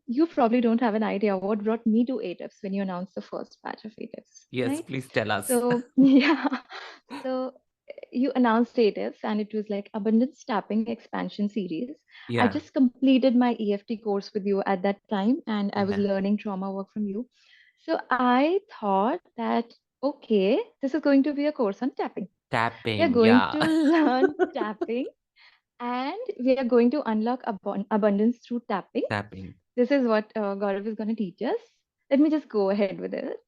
you probably don't have an idea what brought me to ATEPS when you announced the first batch of ATEPS, Yes. right? Please tell us. So, yeah. So you announced ATEPS and it was like Abundance Tapping Expansion Series. I Yeah. just completed my EFT course with you at that time and I was Yeah. learning trauma work from you. So I thought that, okay, this is going to be a course on tapping. We are Tapping. going Yeah. to learn tapping and we are going to unlock abundance through tapping. Tapping. This is what Gaurav is going to teach us. Let me just go ahead with it.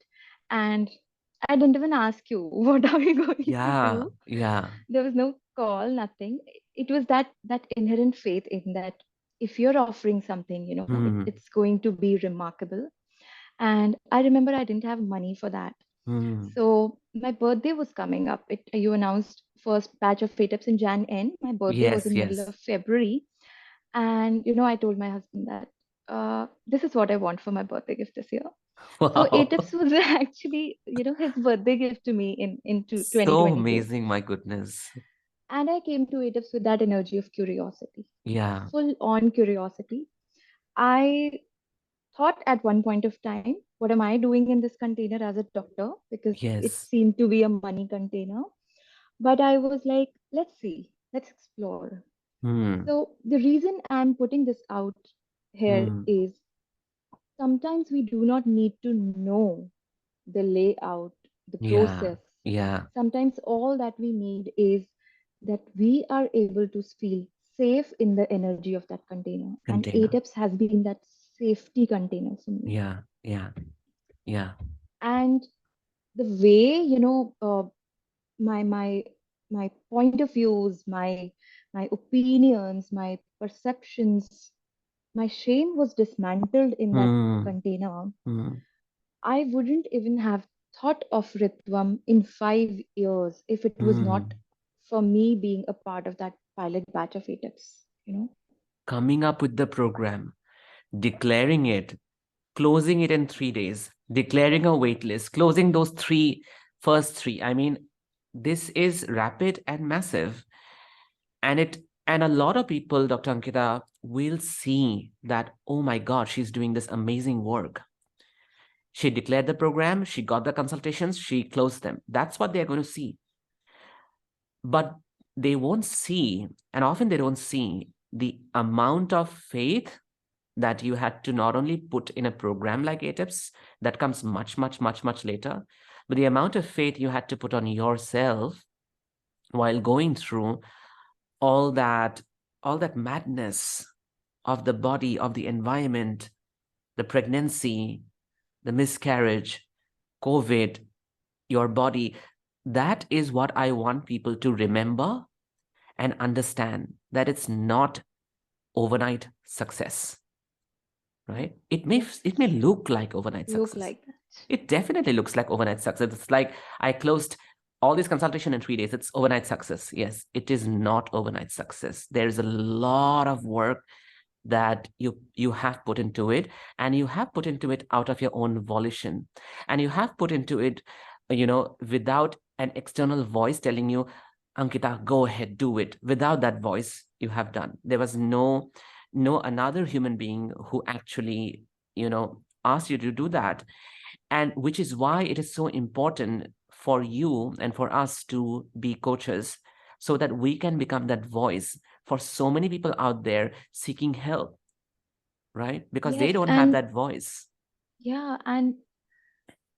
And I didn't even ask you, what are we going to Yeah. do? Yeah. There was no call, nothing. It was that inherent faith in that if you're offering something, Hmm. it's going to be remarkable. And I remember I didn't have money for that. Hmm. So my birthday was coming up. You announced first batch of FATEPs in Jan end. My birthday was Yes. in middle Yes. of February. And I told my husband that this is what I want for my birthday gift this year. So Wow. ATEPS was actually, his birthday gift to me into So 2022. amazing, my goodness. And I came to ATEPS with that energy of curiosity, Yeah. full on curiosity. I thought at one point of time, what am I doing in this container as a doctor? Because it Yes. seemed to be a money container. But I was like, let's see, let's explore. Hmm. So the reason I'm putting this out here Hmm. is sometimes we do not need to know the layout, the Yeah. process. Yeah. Sometimes all that we need is that we are able to feel safe in the energy of that container. And Container. ATEPS has been that safety container for me. Yeah. Yeah. Yeah. And the way, my point of views, my opinions, my perceptions, my shame was dismantled in that Hmm. container. Hmm. I wouldn't even have thought of Ritvam in 5 years if it was not Hmm. for me being a part of that pilot batch of ATEPs. Coming up with the program, declaring it, closing it in 3 days, declaring a wait list, closing those first three. I mean, this is rapid and massive. And a lot of people, Dr. Ankita, will see that, oh my God, she's doing this amazing work. She declared the program, she got the consultations, she closed them. That's what they're going to see. But they won't see, and often they don't see the amount of faith that you had to not only put in a program like ATEPS, that comes much, much, much, much later, but the amount of faith you had to put on yourself while going through all that, all that madness of the body, of the environment, the pregnancy, the miscarriage, COVID, your body. That is what I want people to remember and understand, that it's not overnight success, right? It may Yes, look like overnight look success. like that. It definitely looks like overnight success. It's like I closed all this consultation in 3 days. It's overnight success. Yes, it is not overnight success. There's a lot of work that you have put into it, and you have put into it out of your own volition, and you have put into it, without an external voice telling you, Ankita, go ahead, do it. Without that voice, you have done. There was no another human being who actually, asked you to do that. And which is why it is so important for you and for us to be coaches, so that we can become that voice for so many people out there seeking help, right? Because they Yes, don't have and that voice. yeah, and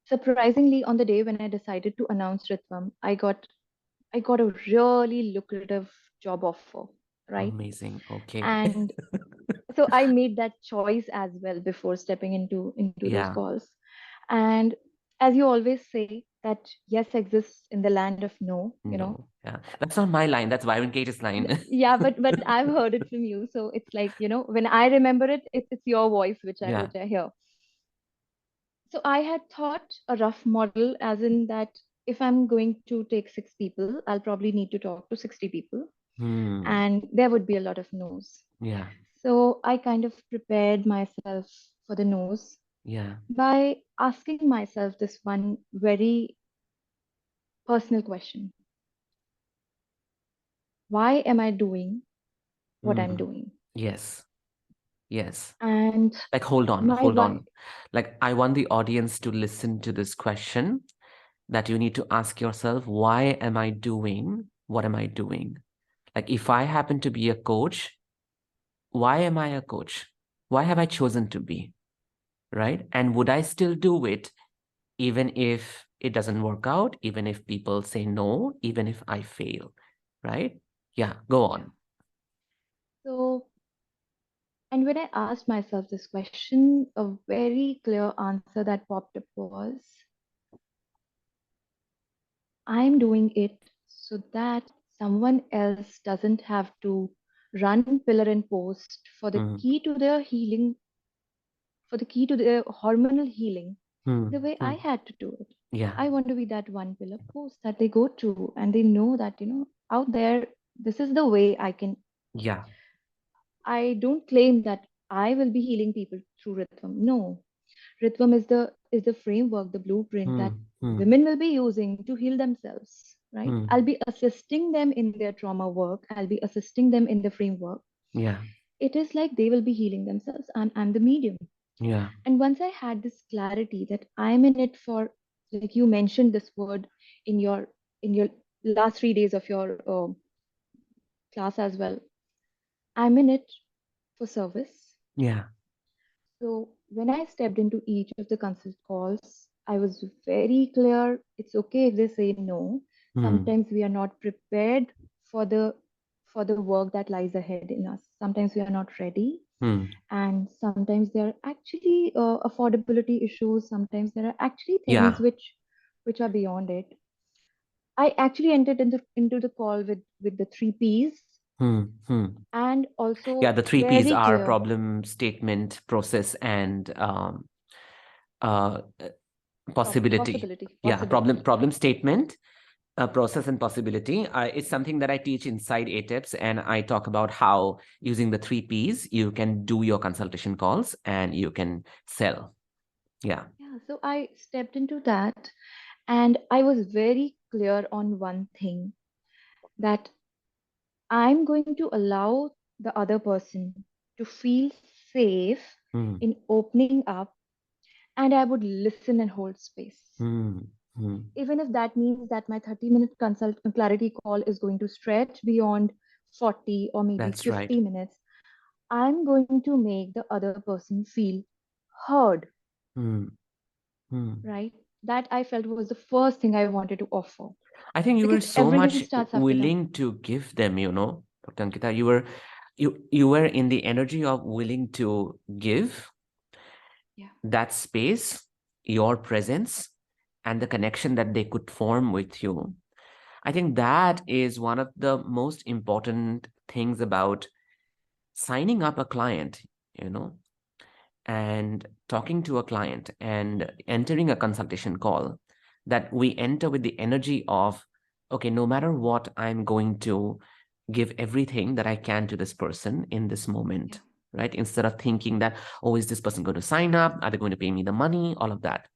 surprisingly, on the day when I decided to announce Ritvam, I got a really lucrative job offer, right? Amazing. Okay. And so I made that choice as well before stepping into those Yeah. calls. And as you always say, that yes exists in the land of no. No. Yeah. That's not my line. That's Byron Katie's line. Yeah, but I've heard it from you, so it's like, when I remember it, it's your voice which I Yeah. which I hear. So I had thought a rough model, as in that if I'm going to take 6 people, I'll probably need to talk to 60 people, Hmm. and there would be a lot of no's. Yeah. So I kind of prepared myself for the no's Yeah. by asking myself this one very personal question: why am I doing what I'm Hmm. doing? Yes. Yes. And Like, hold on, my hold why, on. Like, I want the audience to listen to this question, that you need to ask yourself, why am I doing what am I doing? Like, if I happen to be a coach, why am I a coach? Why have I chosen to be? Right? And would I still do it even if it doesn't work out, even if people say no, even if I fail? Right? Yeah, go yeah. on. So, and when I asked myself this question, a very clear answer that popped up was, I'm doing it so that someone else doesn't have to run pillar and post Hmm. for the key to their hormonal healing, Hmm. the way I Hmm. had to do it. Yeah. I want to be that one pillar post that they go to, and they know that, out there, this is the way I can. Yeah. I don't claim that I will be healing people through rhythm. No, RITHVAM is the framework, the blueprint that women will be using to heal themselves, right? I'll be assisting them in their trauma work. I'll be assisting them in the framework. Yeah. It is like they will be healing themselves. I'm the medium. Yeah. And once I had this clarity that I'm in it for, like you mentioned this word in your last 3 days of your class as well, I'm in it for service. Yeah. So when I stepped into each of the consult calls, I was very clear. It's okay if they say no. Sometimes we are not prepared for the work that lies ahead in us. Sometimes we are not ready, and sometimes there are actually affordability issues. Sometimes there are actually things Yeah. which are beyond it. I actually entered into the call with the three P's, and Yeah, also the three P's very are clear. problem, statement, process, and uh, possibility. Yeah, Possibility. Yeah. problem statement, process, and possibility. It's something that I teach inside ATEPS, and I talk about how using the three P's you can do your consultation calls and you can sell. Yeah. Yeah. So I stepped into that, and I was very clear on one thing, that I'm going to allow the other person to feel safe in opening up, and I would listen and hold space. Even if that means that my 30-minute consult clarity call is going to stretch beyond 40 or maybe That's right. 50 minutes, I'm going to make the other person feel heard, right? That I felt was the first thing I wanted to offer, I think you were because so everything much starts after that. willing to give them, Dr. Ankita, you were in the energy of willing to give that space, your presence, and the connection that they could form with you. I think that is one of the most important things about signing up a client, and talking to a client and entering a consultation call, that we enter with the energy of, okay, no matter what, I'm going to give everything that I can to this person in this moment, right? Instead of thinking that, oh, is this person going to sign up? Are they going to pay me the money? All of that.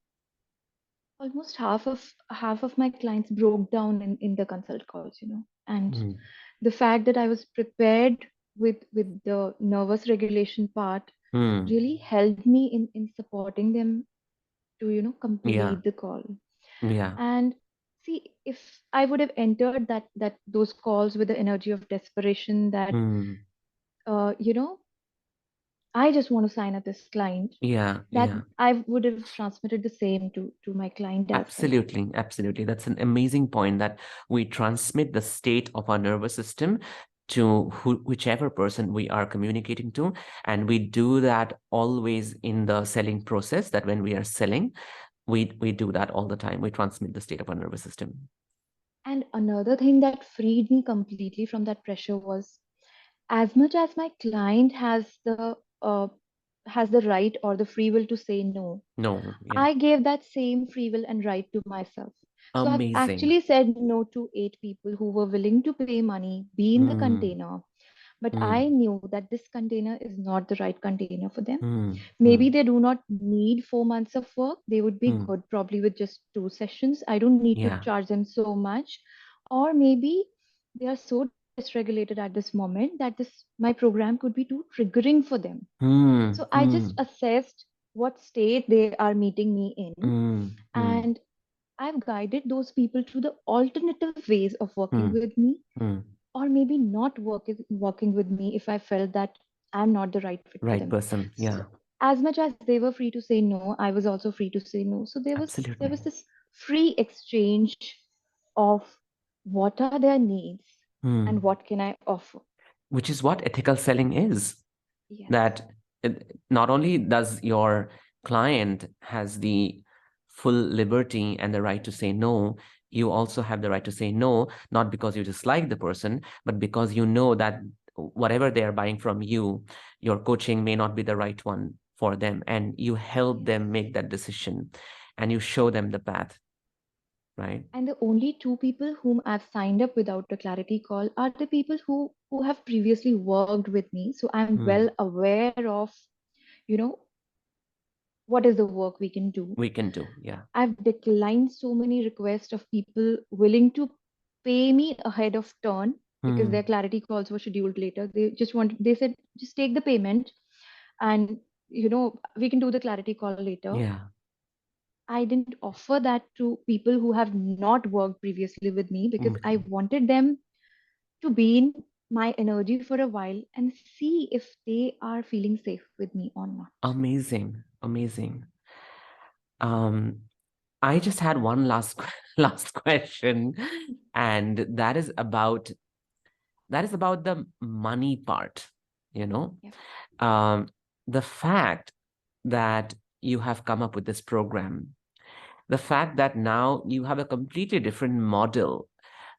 Almost half of my clients broke down in the consult calls, and the fact that I was prepared with the nervous regulation part really helped me in supporting them to Yeah. complete the call. Yeah. And see, if I would have entered that those calls with the energy of desperation, that uh, you know I just want to sign up this client, Yeah. that Yeah. I would have transmitted the same to my client as well. Absolutely, absolutely. That's an amazing point, that we transmit the state of our nervous system to whichever person we are communicating to. And we do that always in the selling process, that when we are selling, we do that all the time. We transmit the state of our nervous system. And another thing that freed me completely from that pressure was, as much as my client has the right or the free will to say no, No, yeah. I gave that same free will and right to myself. So I've Amazing. actually said no to 8 people who were willing to pay money, be in the container. But I knew that this container is not the right container for them. Maybe they do not need 4 months of work. They would be good probably with just 2 sessions. I don't need to charge them so much. Or maybe they are so dysregulated at this moment that this my program could be too triggering for them. So I just assessed what state they are meeting me in, and I've guided those people to the alternative ways of working with me, or maybe not working with me if I felt that I'm not the right fit for Right them. person. So Yeah. as much as they were free to say no, I was also free to say no. So there was Absolutely. this free exchange of what are their needs and what can I offer. Which is what ethical selling is. Yes. That not only does your client has the full liberty and the right to say no, you also have the right to say no, not because you dislike the person, but because you know that whatever they are buying from you, your coaching may not be the right one for them, and you help them make that decision and you show them the path, right? And the only 2 people whom I've signed up without a clarity call are the people who have previously worked with me. So I'm well aware of, you know, what is the work we can do. Yeah. I've declined so many requests of people willing to pay me ahead of turn because their clarity calls were scheduled later. They said, just take the payment and, we can do the clarity call later. Yeah. I didn't offer that to people who have not worked previously with me because I wanted them to be in my energy for a while and see if they are feeling safe with me or not. Amazing. Amazing. I just had one last question, and that is about the money part, Yeah. the fact that you have come up with this program, the fact that now you have a completely different model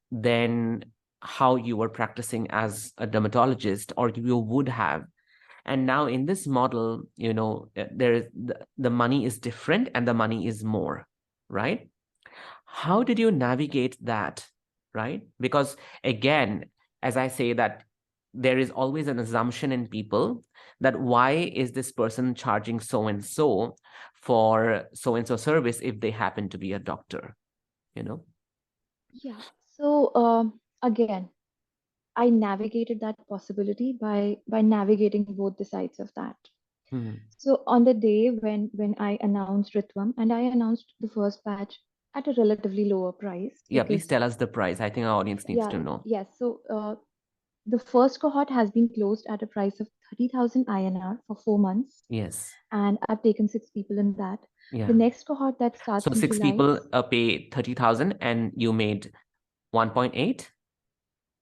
than how you were practicing as a dermatologist, or you would have. And now in this model, there is the money is different and the money is more, right? How did you navigate that, right? Because again, as I say, that there is always an assumption in people that why is this person charging so and so for so and so service if they happen to be a doctor, Yeah. So again, I navigated that possibility by navigating both the sides of that. So on the day when I announced RITHVAM, and I announced the first batch at a relatively lower price. Yeah, please tell us the price. I think our audience needs to know. Yes. So the first cohort has been closed at a price of 30,000 INR for 4 months. Yes. And I've taken 6 people in that. Yeah. The next cohort that starts So in 6 July, people pay 30,000 and you made 1.8,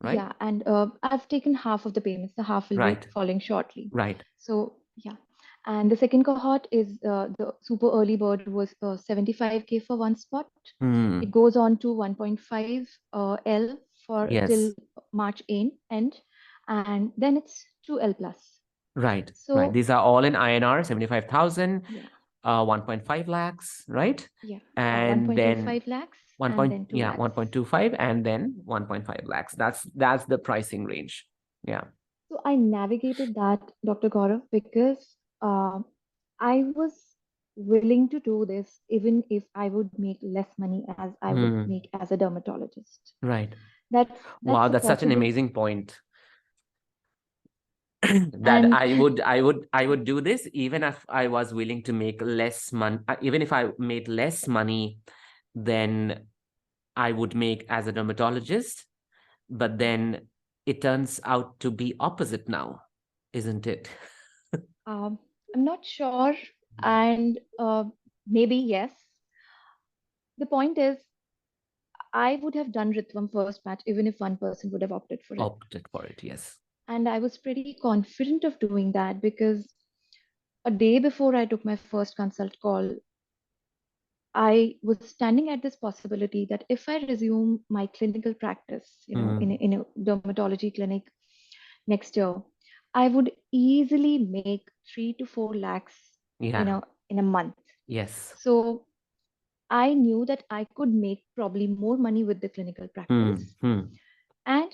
right? yeah, and I've taken half of the payments. The half will be following shortly. Right. So yeah, and the second cohort is the super early bird was 75K for one spot. It goes on to 1.5 L for till March end, and then it's 2L plus. Right. So right. These are all in INR, 75,000, yeah, 1.5 lakhs, right? yeah, And then 1.25 lakhs, one and point, then 2 yeah, lakhs. 1.25 and then 1.5 lakhs. That's the pricing range. Yeah. So I navigated that, Dr. Gaurav, because I was willing to do this even if I would make less money as I would make as a dermatologist. Right. That's Wow, a that's such an possible. amazing point. That I would do this even if I was willing to make less money, even if I made less money than I would make as a dermatologist. But then it turns out to be opposite now, isn't it? I'm not sure, and maybe yes. The point is, I would have done RITHVAM first batch even if one person would have opted for it. Opted for it, yes. And I was pretty confident of doing that because a day before I took my first consult call, I was standing at this possibility that if I resume my clinical practice, in a dermatology clinic next year, I would easily make 3 to 4 lakhs, in a month. Yes. So I knew that I could make probably more money with the clinical practice, and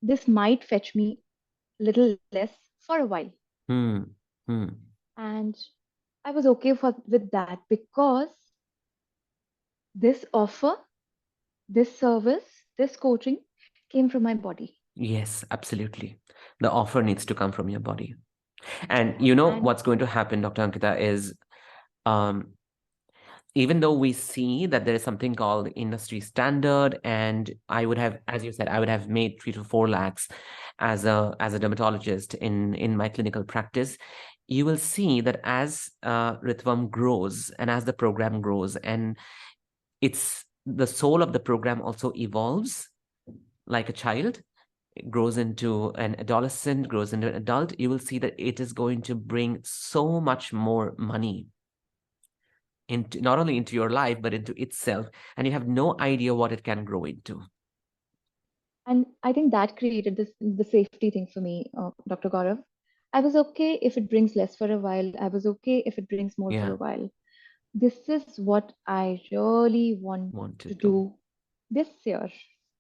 this might fetch me a little less for a while. And I was okay with that because this offer, this service, this coaching came from my body. Yes, absolutely. The offer needs to come from your body. And what's going to happen, Dr. Ankita, is even though we see that there is something called industry standard, and I would have, as you said, I would have made 3 to 4 lakhs as a dermatologist in my clinical practice. You will see that as RITHVAM grows and as the program grows, and it's the soul of the program also evolves like a child. It grows into an adolescent, grows into an adult. You will see that it is going to bring so much more money into not only into your life but into itself, and you have no idea what it can grow into. And I think that created the safety thing for me, Dr. Gaurav. I was okay if it brings less for a while. I was okay if it brings more for a while. This is what I really want to do this year.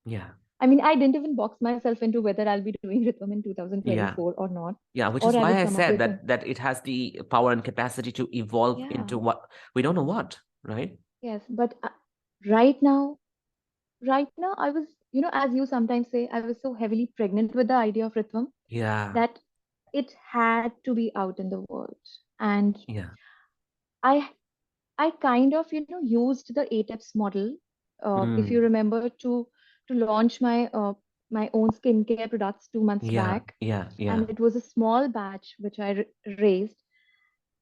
Yeah. I mean, I didn't even box myself into whether I'll be doing RITHVAM in 2024 or not, Yeah, which or is I why would I come up said with that it has the power and capacity to evolve into what we don't know what, right? Yes, but right now, right now, I was, as you sometimes say, I was so heavily pregnant with the idea of RITHVAM Yeah, that it had to be out in the world. And yeah. I I kind of, used the ATEPS model, if you Mm. remember, to launch my own skincare products 2 months Yeah, back, yeah, yeah. and it was a small batch which I raised.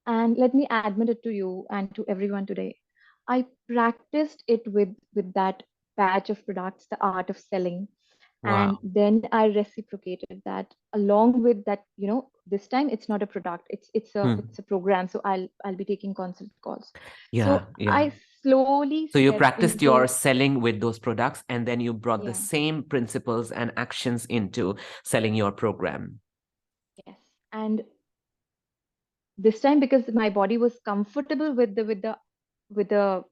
And let me admit it to you and to everyone today. I practiced it with that batch of products, the art of selling, and Wow. then I reciprocated that along with that. This time it's not a product; it's Hmm. a program. So I'll be taking consult calls. Yeah, So yeah. I slowly So you stepped practiced your into, selling with those products, and then you brought the yeah, same principles and actions into selling your program. yes, and this time because my body was comfortable with the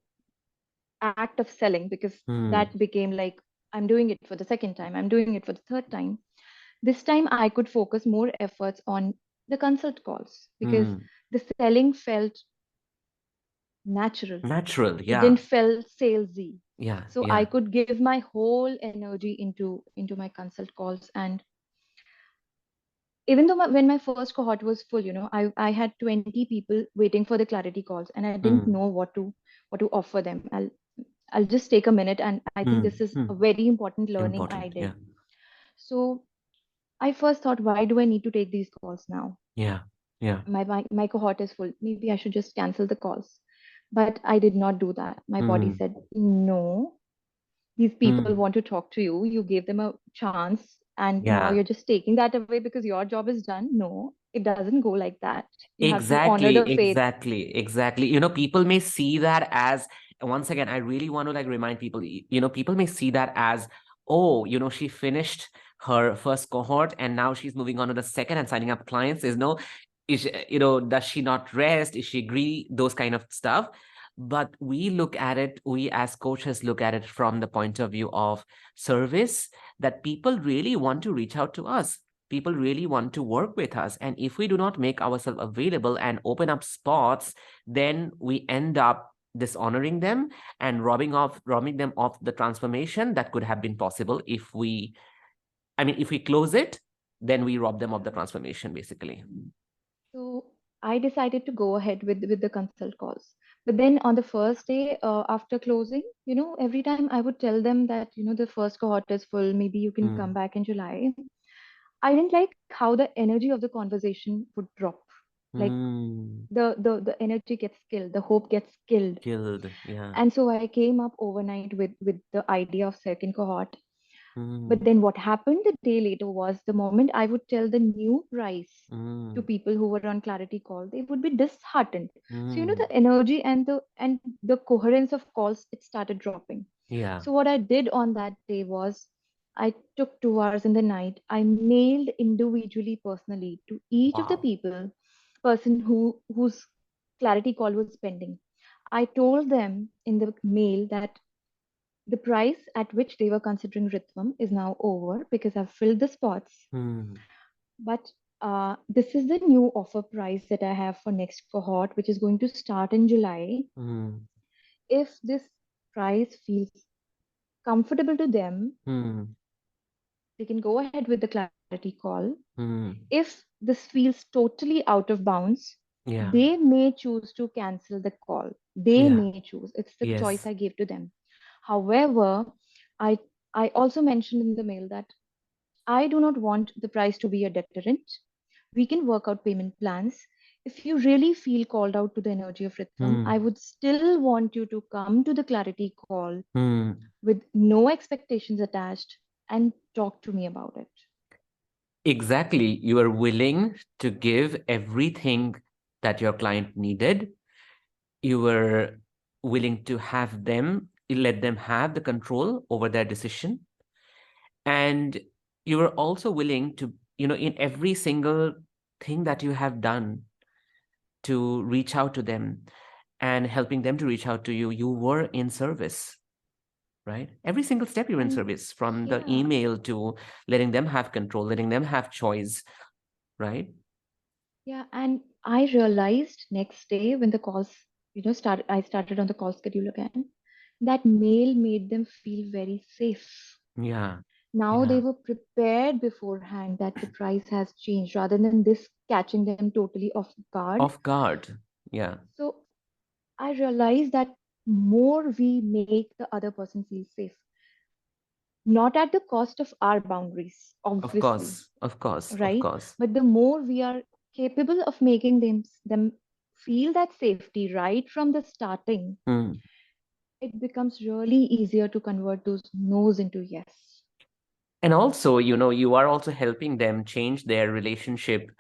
act of selling, because Hmm. that became like, I'm doing it for the second time, I'm doing it for the third time. This time I could focus more efforts on the consult calls because Hmm. the selling felt natural. Natural. It Yeah, didn't feel salesy. yeah, So I yeah. could give my whole energy into my consult calls. And even though when my first cohort was full, I had 20 people waiting for the clarity calls, and I didn't Hmm. know what to offer them. I'll just take a minute, and I think Hmm. this is Hmm. a very important learning I Important. did. Yeah, So I first thought, why do I need to take these calls now? yeah, yeah. My cohort is full. Maybe I should just cancel the calls. But I did not do that. My body Hmm. said, no, these people Hmm. want to talk to you. You gave them a chance, and now Yeah. you're just taking that away because your job is done. No, it doesn't go like that. You have to honor Exactly, the faith. exactly, exactly. People may see that as, once again, I really want to like remind people, people may see that as, oh, she finished her first cohort and now she's moving on to the second and signing up clients. There's no, does she not rest? Is she greedy? Those kind of stuff. But we as coaches look at it from the point of view of service, that people really want to reach out to us. People really want to work with us. And if we do not make ourselves available and open up spots, then we end up dishonoring them and robbing them of the transformation that could have been possible if we close it, then we rob them of the transformation, basically. So I decided to go ahead with the consult calls. But then on the first day after closing, every time I would tell them that, the first cohort is full, maybe you can come Mm. back in July. I didn't like how the energy of the conversation would drop. Like Mm. the energy gets killed, the hope gets killed. Killed. Yeah. And so I came up overnight with the idea of second cohort. But Mm. then what happened the day later was, the moment I would tell the new price to Mm. people who were on clarity call, they would be disheartened. So Mm. the energy and the coherence of calls, it started dropping. Yeah. So what I did on that day was, I took 2 hours in the night. I mailed individually, personally, to each of the Wow. person whose clarity call was pending. I told them in the mail that the price at which they were considering Rithvam is now over because I've filled the spots. Mm. But this is the new offer price that I have for next cohort, which is going to start in July. Mm. If this price feels comfortable to them, Mm. they can go ahead with the clarity call. Mm. If this feels totally out of bounds, Yeah. they may choose to cancel the call. They Yeah. may choose. It's the choice Yes. I gave to them. However, I I also mentioned in the mail that I do not want the price to be a deterrent. We can work out payment plans. If you really feel called out to the energy of Rhythm, I Mm. would still want you to come to the clarity call Mm. with no expectations attached and talk to me about it. Exactly. You are willing to give everything that your client needed. You were willing to let them have the control over their decision. And you were also willing to, in every single thing that you have done to reach out to them and helping them to reach out to you, you were in service, right? Every single step you're in And service, from the yeah, email to letting them have control, letting them have choice, right? yeah. And I realized next day when the calls, I started on the call schedule again, that mail made them feel very safe. Yeah, Now yeah. they were prepared beforehand that the price has changed rather than this catching them totally off guard. Off guard. Yeah, So I realized that more we make the other person feel safe, not at the cost of our boundaries, of obviously, course, of course, of right? course. But the more we are capable of making them feel that safety right from the starting, Hmm. it becomes really easier to convert those no's into yes. And also, you are also helping them change their relationship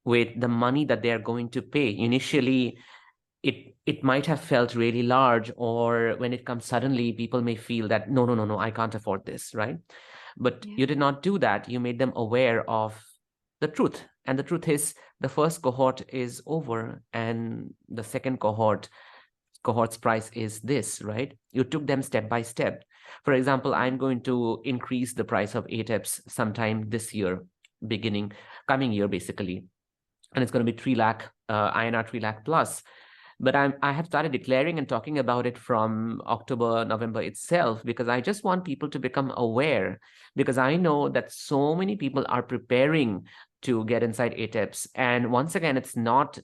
with the money that they are going to pay. Initially, it might have felt really large, or when it comes suddenly, people may feel that no, no, no, no, I can't afford this, right? But Yeah. you did not do that. You made them aware of the truth. And the truth is, the first cohort is over, and the second cohort's price is this, right? You took them step by step. For example, I'm going to increase the price of ATEPS sometime this year, beginning coming year, basically. And it's going to be 3 lakh INR, 3 lakh plus. But I have started declaring and talking about it from October, November itself, because I just want people to become aware, because I know that so many people are preparing to get inside ATEPS. And once again, it's not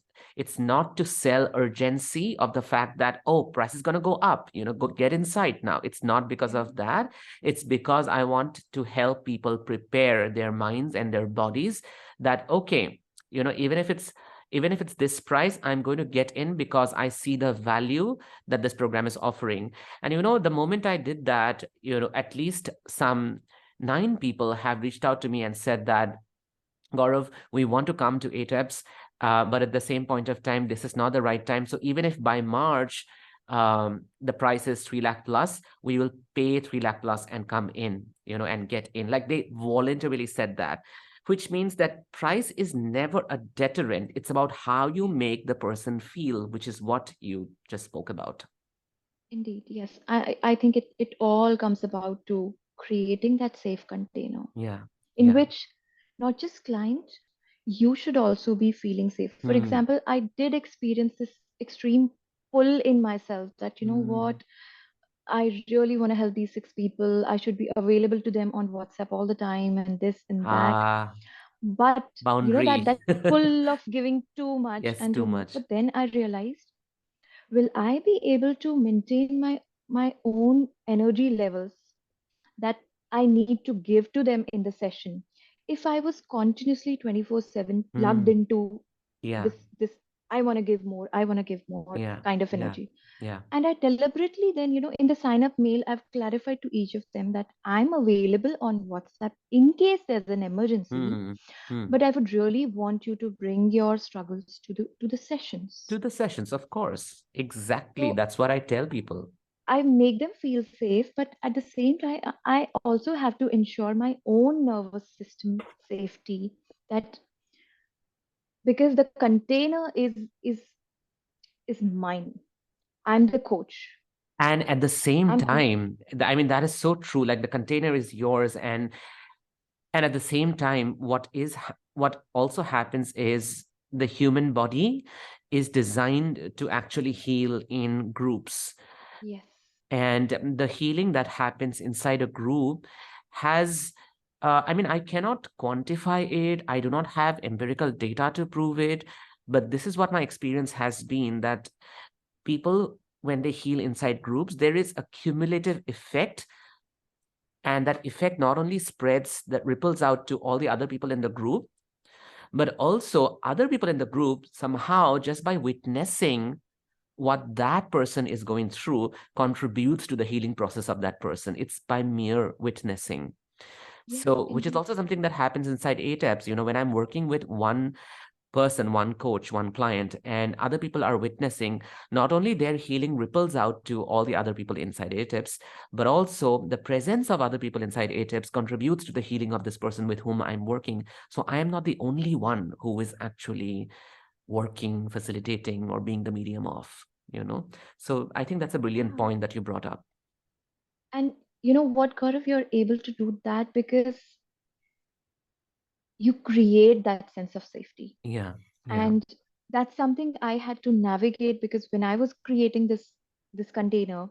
to sell urgency of the fact that, oh, price is going to go up, go get inside now. It's not because Yeah. of that. It's because I want to help people prepare their minds and their bodies that, okay, even if it's this price, I'm going to get in because I see the value that this program is offering. And the moment I did that, at least some 9 people have reached out to me and said that, Gaurav, we want to come to ATEPS, but at the same point of time, this is not the right time. So even if by March, the price is 3 lakh plus, we will pay 3 lakh plus and come in, and get in. Like, they voluntarily said that, which means that price is never a deterrent. It's about how you Yeah. make the person feel, which is what you just spoke about. Indeed, yes. I think it all comes about to creating that safe container Yeah. in Yeah. which not just client, you should also be feeling safe. For Hmm. example, I did experience this extreme pull in myself that, you know Hmm. what, I really want to help these 6 people. I should be available to them on WhatsApp all the time and this and that. Ah, But that boundary. pull of giving too much Yes, and too too much. much. But then I realized, will I be able to maintain my own energy levels that I need to give to them in the session if I was continuously 24/7 plugged Hmm. into Yeah. this I want to give more, I want to give more Yeah. kind of Yeah. energy. Yeah. And I deliberately then, in the sign up mail, I've clarified to each of them that I'm available on WhatsApp in case there's an emergency, Hmm. Hmm. but I would really want you to bring your struggles to the To sessions. the sessions, of course. Exactly. So That's what I tell people. I make them feel safe, but at the same time, I also have to ensure my own nervous system safety. That because the container is mine. I'm the coach. And at the same I'm con- time, I mean, that is so true. Like, the container is yours, and at the same time, what also happens is the human body is designed to actually heal in groups. yes, And the healing that happens inside a group has, I mean, I cannot quantify it. I do not have empirical data to prove it, but this is what my experience has been, that people, when they heal inside groups, there is a cumulative effect. And that effect not only spreads, that ripples out to all the other people in the group, but also other people in the group somehow, just by witnessing what that person is going through, contributes to the healing process of that person. It's by mere witnessing. yes, So, which is indeed. also something that happens inside ATEPS. When I'm working with one person, one coach, one client, and other people are witnessing, not only their healing ripples out to all the other people inside ATEPS, but also the presence of other people inside ATEPS contributes to the healing of this person with whom I'm working. So I am not the only one who is actually working, facilitating, or being the medium of. So I think that's a brilliant Yeah. point that you brought up. And you know what, Gaurav, you're able to do that because you create that sense of safety. Yeah. Yeah. And that's something I had to navigate, because when I was creating this container,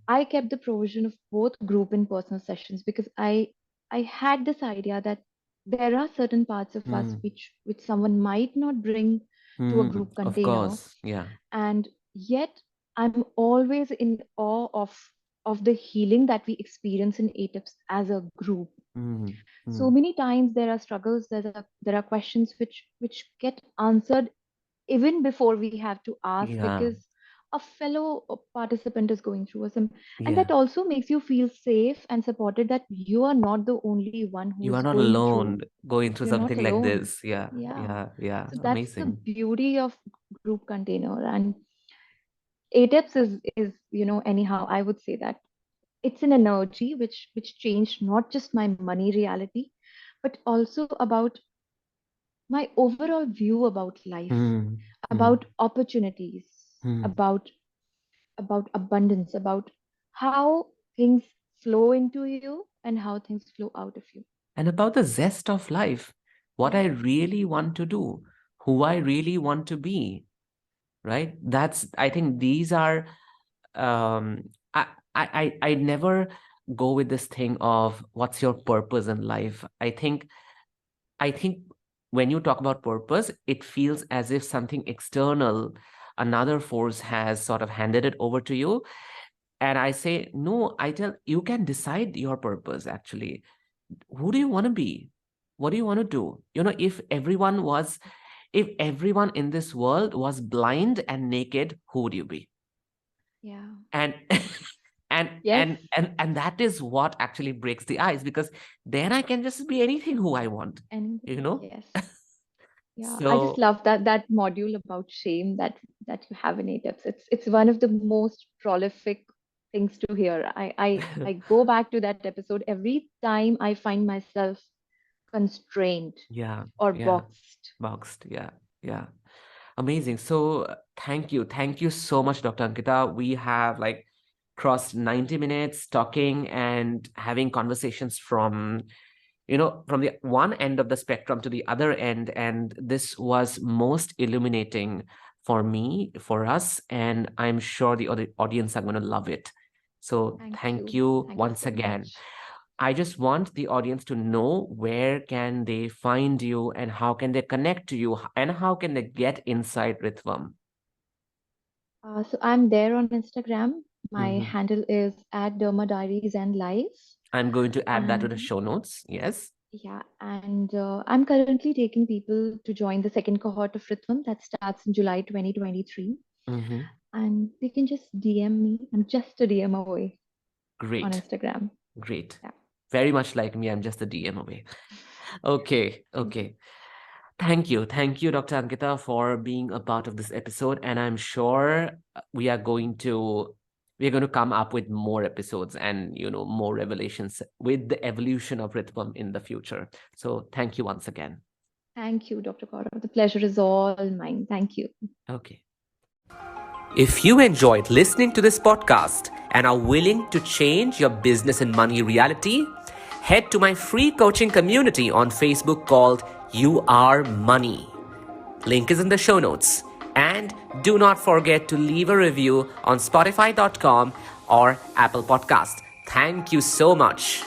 I kept the provision of both group and personal sessions, because I had this idea that there are certain parts of us which someone might not bring to a group Of container, course. Yeah. and yet I'm always in awe of the healing that we experience in ATEPS as a group. So many times there are struggles, there are questions which get answered even before we have to ask, Yeah. because a fellow participant is going through some, and Yeah. that also makes you feel safe and supported, that you are not the only one You are who's not going through. alone going through You're not something like alone. this. Yeah. Yeah. Yeah. Yeah. So that's the Amazing. beauty of group container. And ATEPS is anyhow, I would say that it's an energy which changed not just my money reality, but also about my overall view about life, Hmm. Hmm. about opportunities, Hmm. about abundance, about how things flow into you and how things flow out of you. And about the zest of life, what I Yeah. really want to do, who I really want to be, right? I think these are, um, I never go with this thing of what's your purpose in life. I think when you talk about purpose, it feels as if something external, another force has sort of handed it over to you. And I say, no, I tell you can decide your purpose actually. Who do you want to be? What do you want to do? If everyone in this world was blind and naked, who would you be? Yeah. And and Yes. and that is what actually breaks the ice, because then I can just be anything who I want, you Anything. know? Yes. Yeah. I just So love that module about shame that you have in ATEPS. It's one of the most prolific things to hear. I go back to that episode every time I find myself constrained yeah, or yeah, boxed. boxed, yeah, yeah. Amazing. So thank you. Thank you so much, Dr. Ankita. We have like crossed 90 minutes talking and having conversations from, from the one end of the spectrum to the other end. And this was most illuminating for me, for us, and I'm sure the other audience are going to love it. So Thank thank you. you Thank you once so again. much. I just want the audience to know where can they find you and how can they connect to you and how can they get inside Rithvam. So I'm there on Instagram. My Mhm. handle is at Derma Diaries and Life. I'm going to add that to the And show notes. Yes. yeah, and I'm currently taking people to join the second cohort of RITHVAM that starts in July 2023. Hmm. And they can just DM me. I'm just a DM away on Great. Instagram. Great. Yeah. Very much like me. I'm just a DM away. Okay. Thank you. Okay. Thank you. Thank you, Dr. Ankita, for being a part of this episode. And I'm sure we are going to we're going to come up with more episodes and more revelations with the evolution of Rhythm in the future. So thank you once again. Thank you, Dr. Gaurav. The pleasure is all mine. Thank you. Okay. If you enjoyed listening to this podcast and are willing to change your business and money reality, head to my free coaching community on Facebook called You Are Money. Link is in the show notes. And do not forget to leave a review on Spotify.com or Apple Podcast. Thank you so much.